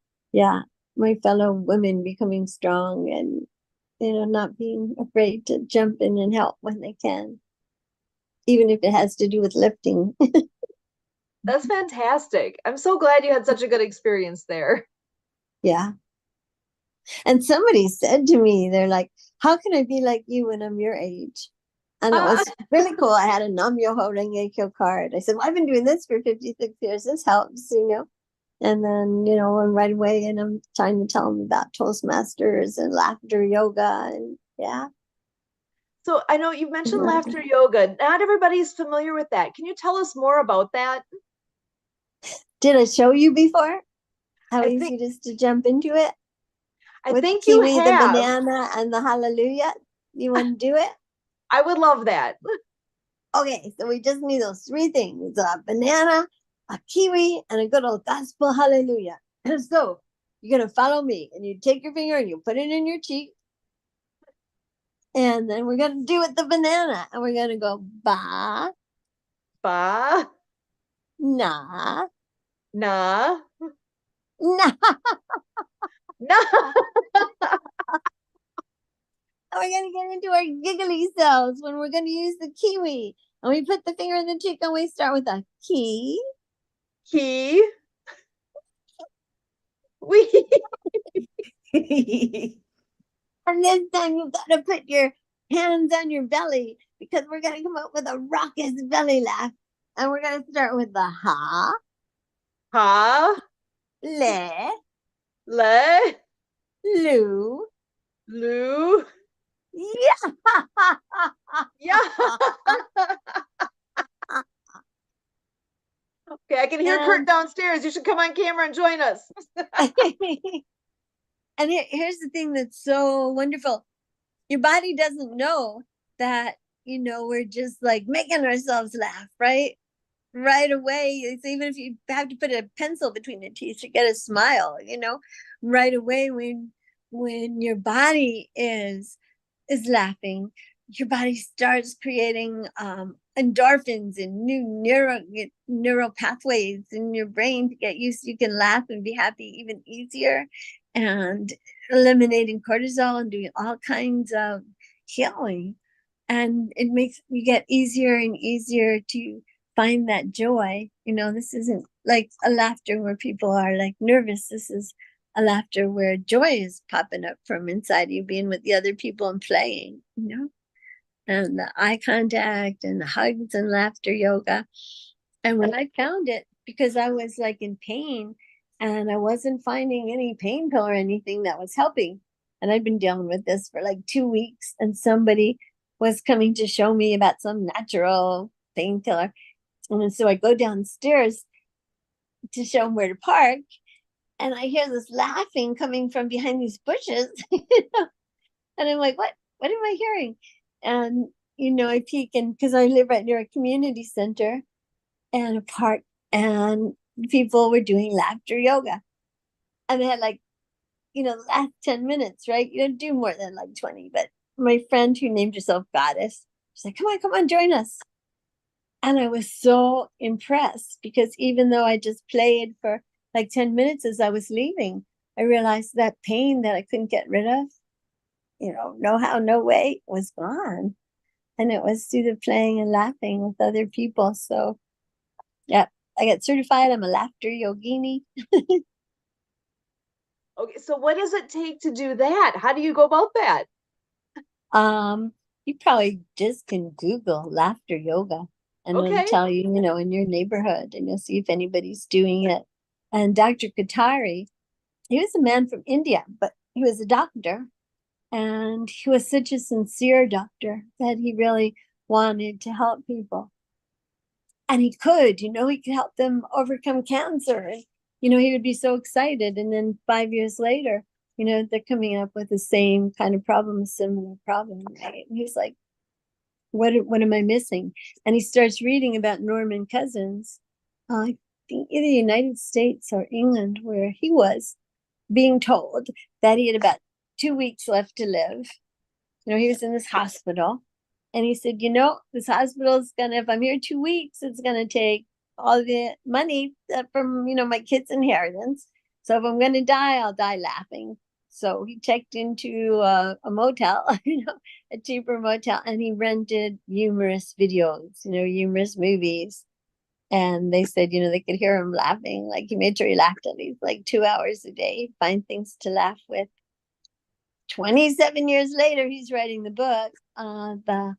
my fellow women becoming strong and, not being afraid to jump in and help when they can, even if it has to do with lifting. That's fantastic. I'm so glad you had such a good experience there. Yeah. And somebody said to me, they're like, how can I be like you when I'm your age? And it was really cool. I had a Nam Myoho Renge Kyo card. I said, well, I've been doing this for 56 years. This helps, And then, I'm right away and I'm trying to tell them about Toastmasters and laughter yoga. And yeah. So I know you mentioned Right. laughter yoga. Not everybody's familiar with that. Can you tell us more about that? Did I show you before how I easy think- it is to jump into it? I With think the you kiwi, have. the banana, and the hallelujah. You want to do it? I would love that. Okay, so we just need those three things: a banana, a kiwi, and a good old gospel hallelujah. So you're gonna follow me, and you take your finger and you put it in your cheek, and then we're gonna do it the banana, and we're gonna go ba Ba, na na, na. na. And we're gonna get into our giggly selves when we're gonna use the kiwi, and we put the finger in the cheek, and we start with a ki. He. We. And this time you've got to put your hands on your belly because we're going to come up with a raucous belly laugh. And we're going to start with the ha, Ha, le, le, lu, lu. yeah. Yeah. Okay, I can hear Kurt And- downstairs. You should come on camera and join us. And here's the thing that's so wonderful. Your body doesn't know that, we're just like making ourselves laugh, right? Right away. It's even if you have to put a pencil between your teeth to get a smile, right away when your body is laughing, your body starts creating endorphins and new neural pathways in your brain to get used. You can laugh and be happy even easier, and eliminating cortisol and doing all kinds of healing. And it makes you get easier and easier to find that joy. This isn't like a laughter where people are like nervous. This is a laughter where joy is popping up from inside you, being with the other people and playing, and the eye contact and the hugs and laughter yoga. And when I found it, because I was like in pain and I wasn't finding any pain pill or anything that was helping. And I'd been dealing with this for like 2 weeks, and somebody was coming to show me about some natural painkiller. And so I go downstairs to show them where to park, and I hear this laughing coming from behind these bushes. And I'm like, what am I hearing? And, I peek, and because I live right near a community center and a park, and people were doing laughter yoga. And they had like, the last 10 minutes, right? You don't do more than like 20. But my friend who named herself Goddess, she's like, come on, join us. And I was so impressed because even though I just played for like 10 minutes as I was leaving, I realized that pain that I couldn't get rid of, no how, no way, was gone. And it was through the playing and laughing with other people. So, yeah, I got certified. I'm a laughter yogini. Okay, so what does it take to do that? How do you go about that? You probably just can Google laughter yoga, and it'll Okay. tell you, in your neighborhood, and you'll see if anybody's doing it. And Dr. Katari, he was a man from India, but he was a doctor, and he was such a sincere doctor that he really wanted to help people. and he could, he could help them overcome cancer. And, he would be so excited. And then 5 years later, they're coming up with the same kind of problem, similar problem, right? And he's like, what am I missing? And he starts reading about Norman Cousins, I think in the United States or England, where he was being told that he had about 2 weeks left to live. He was in this hospital, and he said, this hospital's gonna, if I'm here 2 weeks, it's gonna take all the money from, my kids' inheritance. So if I'm gonna die, I'll die laughing. So he checked into a motel, a cheaper motel, and he rented humorous videos, humorous movies. And they said, they could hear him laughing. Like, he made sure he laughed at least like 2 hours a day, find things to laugh with. 27 years later, he's writing the book, The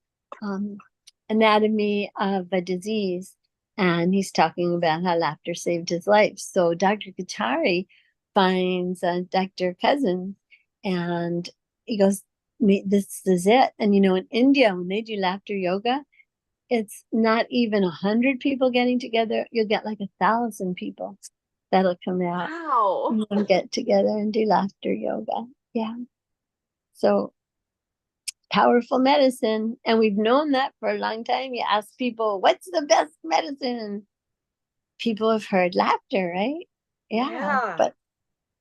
Anatomy of a Disease. And he's talking about how laughter saved his life. So Dr. Kataria finds Dr. Cousins, and he goes, this is it. And, in India, when they do laughter yoga, it's not even 100 people getting together. You'll get like 1,000 people that'll come out Wow. and get together and do laughter yoga. Yeah. So powerful medicine. And we've known that for a long time. You ask people, what's the best medicine? People have heard laughter, right? Yeah. But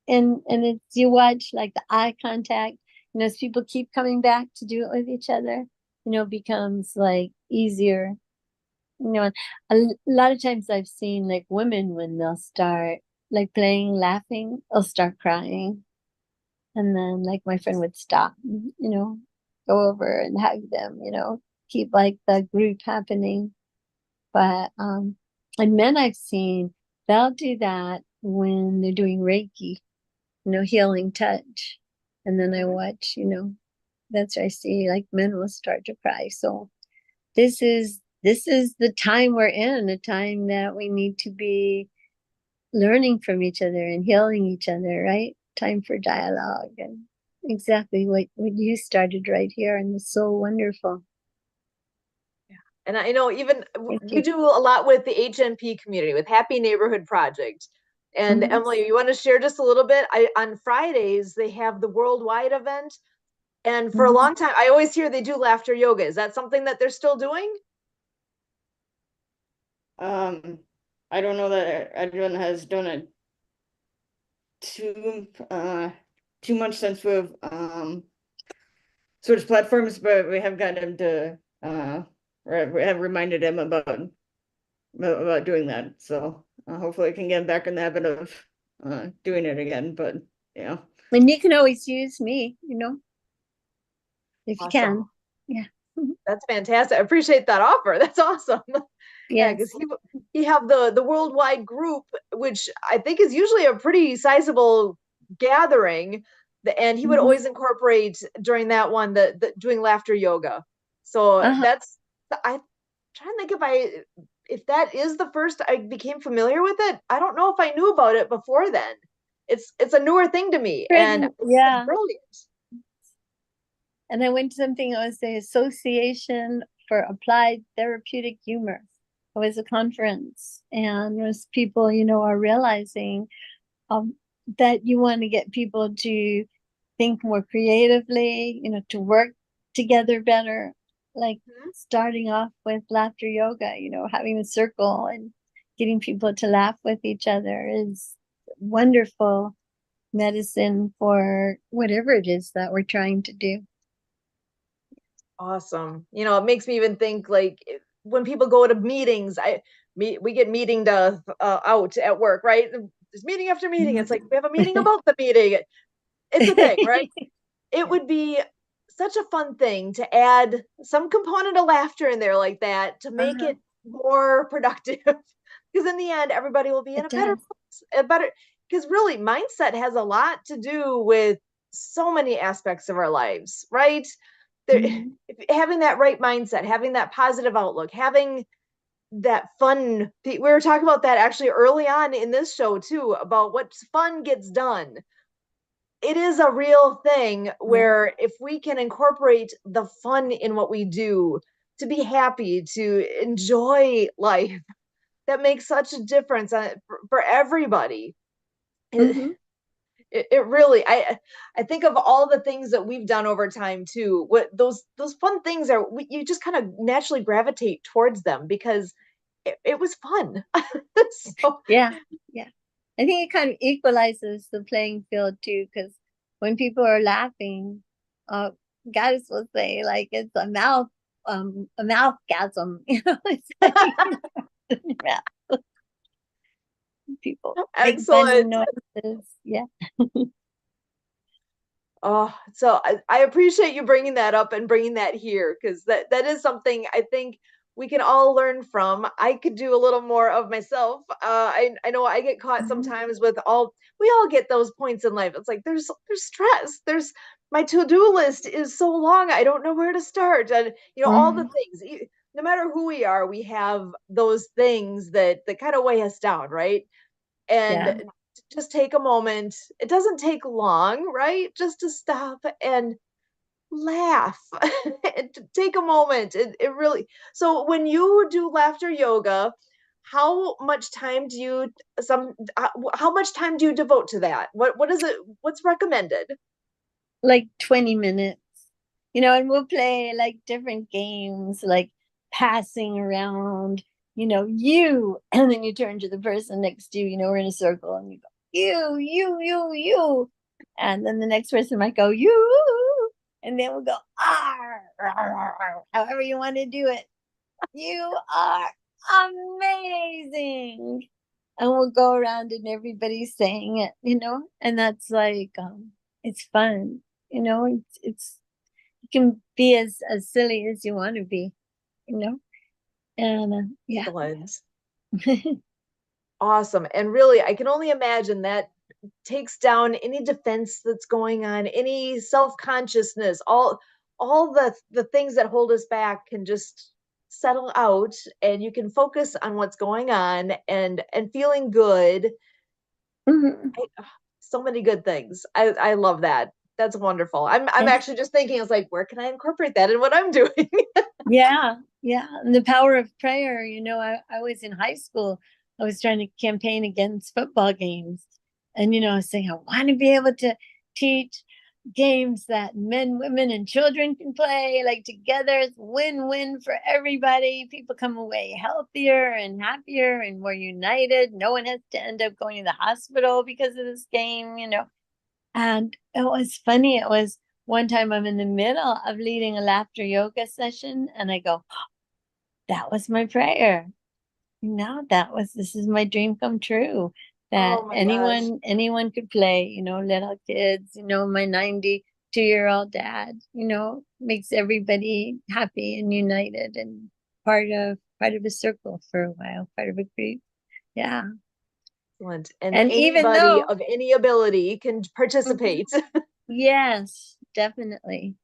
and it's, you watch like the eye contact, as people keep coming back to do it with each other, becomes like easier. A lot of times I've seen like women, when they'll start like playing, laughing, they'll start crying. And then like my friend would stop, go over and hug them, keep like the group happening. But and men I've seen, they'll do that when they're doing Reiki, healing touch. And then I watch, that's where I see like men will start to cry. So this is the time we're in, a time that we need to be learning from each other and healing each other, right? Time for dialogue, and exactly what you started right here, and it's so wonderful. Yeah. And I know even you do a lot with the HNP community, with Happy Neighborhood Project. And Emily, you want to share just a little bit? On Fridays, they have the worldwide event. And for a long time, I always hear they do laughter yoga. Is that something that they're still doing? I don't know that everyone has done it too much since we've switched platforms, but we have got him to we have reminded him about doing that. So hopefully I can get back in the habit of doing it again. But yeah. And you can always use me, if you can. Yeah. That's fantastic. I appreciate that offer. That's awesome. Yeah, because he have the worldwide group, which I think is usually a pretty sizable gathering, and he would always incorporate during that one the doing laughter yoga. So that's, I trying to think if that is the first I became familiar with it. I don't know if I knew about it before then. It's a newer thing to me, and it's brilliant. And I went to something, it was the Association for Applied Therapeutic Humor. It was a conference, and it was people, are realizing that you want to get people to think more creatively, to work together better, like starting off with laughter yoga, having a circle and getting people to laugh with each other is wonderful medicine for whatever it is that we're trying to do. Awesome. It makes me even think, like, when people go to meetings, we get meetinged out at work, right? There's meeting after meeting. It's like, we have a meeting about the meeting. It's a thing, right? It would be such a fun thing to add some component of laughter in there like that to make it more productive. Because in the end, everybody will be in a better place, because really mindset has a lot to do with so many aspects of our lives, right? Having that right mindset, having that positive outlook, having that fun. We were talking about that actually early on in this show too, about what fun gets done. It is a real thing where if we can incorporate the fun in what we do, to be happy, to enjoy life. That makes such a difference for everybody. It, Mhm. it really, I think of all the things that we've done over time too. What those fun things are, you just kind of naturally gravitate towards them because it was fun. So Yeah, yeah. I think it kind of equalizes the playing field too, because when people are laughing, uh, guys will say like it's a mouthgasm, you know, it's like, yeah, people make funny excellent. noises. Yeah. Oh, so I appreciate you bringing that up and bringing that here because that is something I think we can all learn from. I could do a little more of myself. I know I get caught Mhm. sometimes with we all get those points in life. It's like there's stress. There's my to-do list is so long. I don't know where to start. And all the Mhm. things. No matter who we are, we have those things that kind of weigh us down, right? And Yeah. just take a moment. It doesn't take long, right? Just to stop and laugh. And to take a moment. It really, so when you do laughter yoga, how much time do you how much time do you devote to that? What is it, what's recommended? Like 20 minutes, and we'll play like different games, like passing around, and then you turn to the person next to you, we're in a circle and you go, you. And then the next person might go, you. And then we'll go, however you want to do it. You are amazing. And we'll go around and everybody's saying it, and that's like, it's fun, it's you can be as silly as you want to be, and yeah. Excellent. Awesome. And really, I can only imagine that takes down any defense that's going on, any self-consciousness, all the things that hold us back can just settle out and you can focus on what's going on and feeling good. Mhm. So many good things. I love that. That's wonderful. I'm And actually just thinking, it's like, where can I incorporate that in what I'm doing? yeah, and the power of prayer, I was in high school, I was trying to campaign against football games, and I was saying I want to be able to teach games that men, women, and children can play like together. It's win-win for everybody. People come away healthier and happier and more united. No one has to end up going to the hospital because of this game. And it was funny. It was one time I'm in the middle of leading a laughter yoga session and I go, that was my prayer. This is my dream come true. That Oh my gosh. anyone could play, little kids, my 92-year-old dad, makes everybody happy and united and part of a circle for a while, part of a group. Yeah. Excellent. And And even anybody though, of any ability can Mhm. participate. Yes, definitely.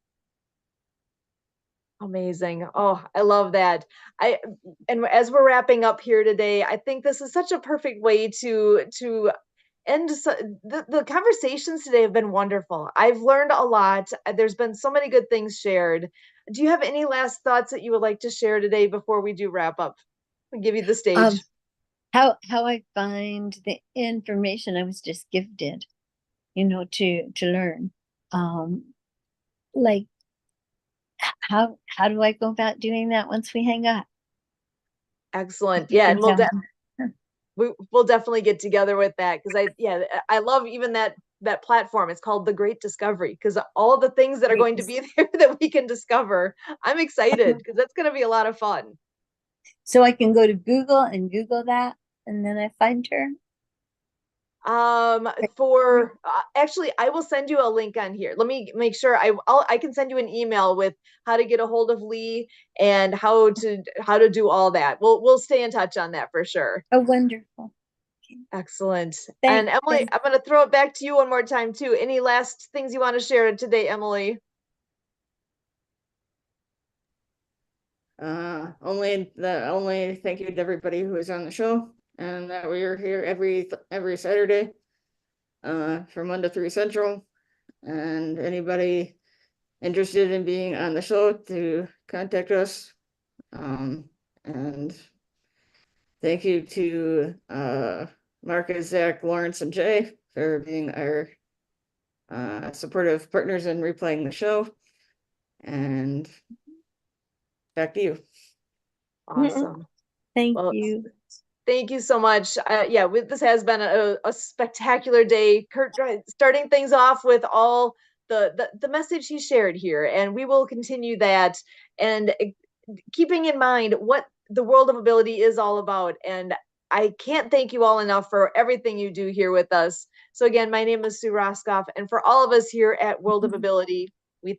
Amazing. Oh, I love that. And as we're wrapping up here today, I think this is such a perfect way to end the conversations today have been wonderful. I've learned a lot. There's been so many good things shared. Do you have any last thoughts that you would like to share today before we do wrap up? I'll give you the stage. How I find the information I was just gifted, to learn. Like how do I go about doing that once we hang up? If Excellent. you Yeah, can and tell me. we'll definitely get together with that because I love even that platform. It's called The Great Discovery because all the things that are Great. going to be there that we can discover. I'm excited because that's going to be a lot of fun. So I can go to Google and Google that, and then I find her. For actually, I will send you a link on here. Let me make sure I can send you an email with how to get a hold of Lee and how to do all that. We'll stay in touch on that for sure. Oh, wonderful. Excellent. And Emily, I'm going to throw it back to you one more time too. Any last things you want to share today, Emily? Only thank you to everybody who is on the show and that we are here every Saturday from 1 to 3 Central, and anybody interested in being on the show to contact us And thank you to Marcus, Zach, Lawrence, and Jay for being our supportive partners in replaying the show. And back to you. Awesome. Thank Well, you. thank you so much. Yeah, this has been a spectacular day. Kurt starting things off with all the message he shared here, and we will continue that. And keeping in mind what the World of Ability is all about. And I can't thank you all enough for everything you do here with us. So again, my name is Sue Roskoff, and for all of us here at World of Ability,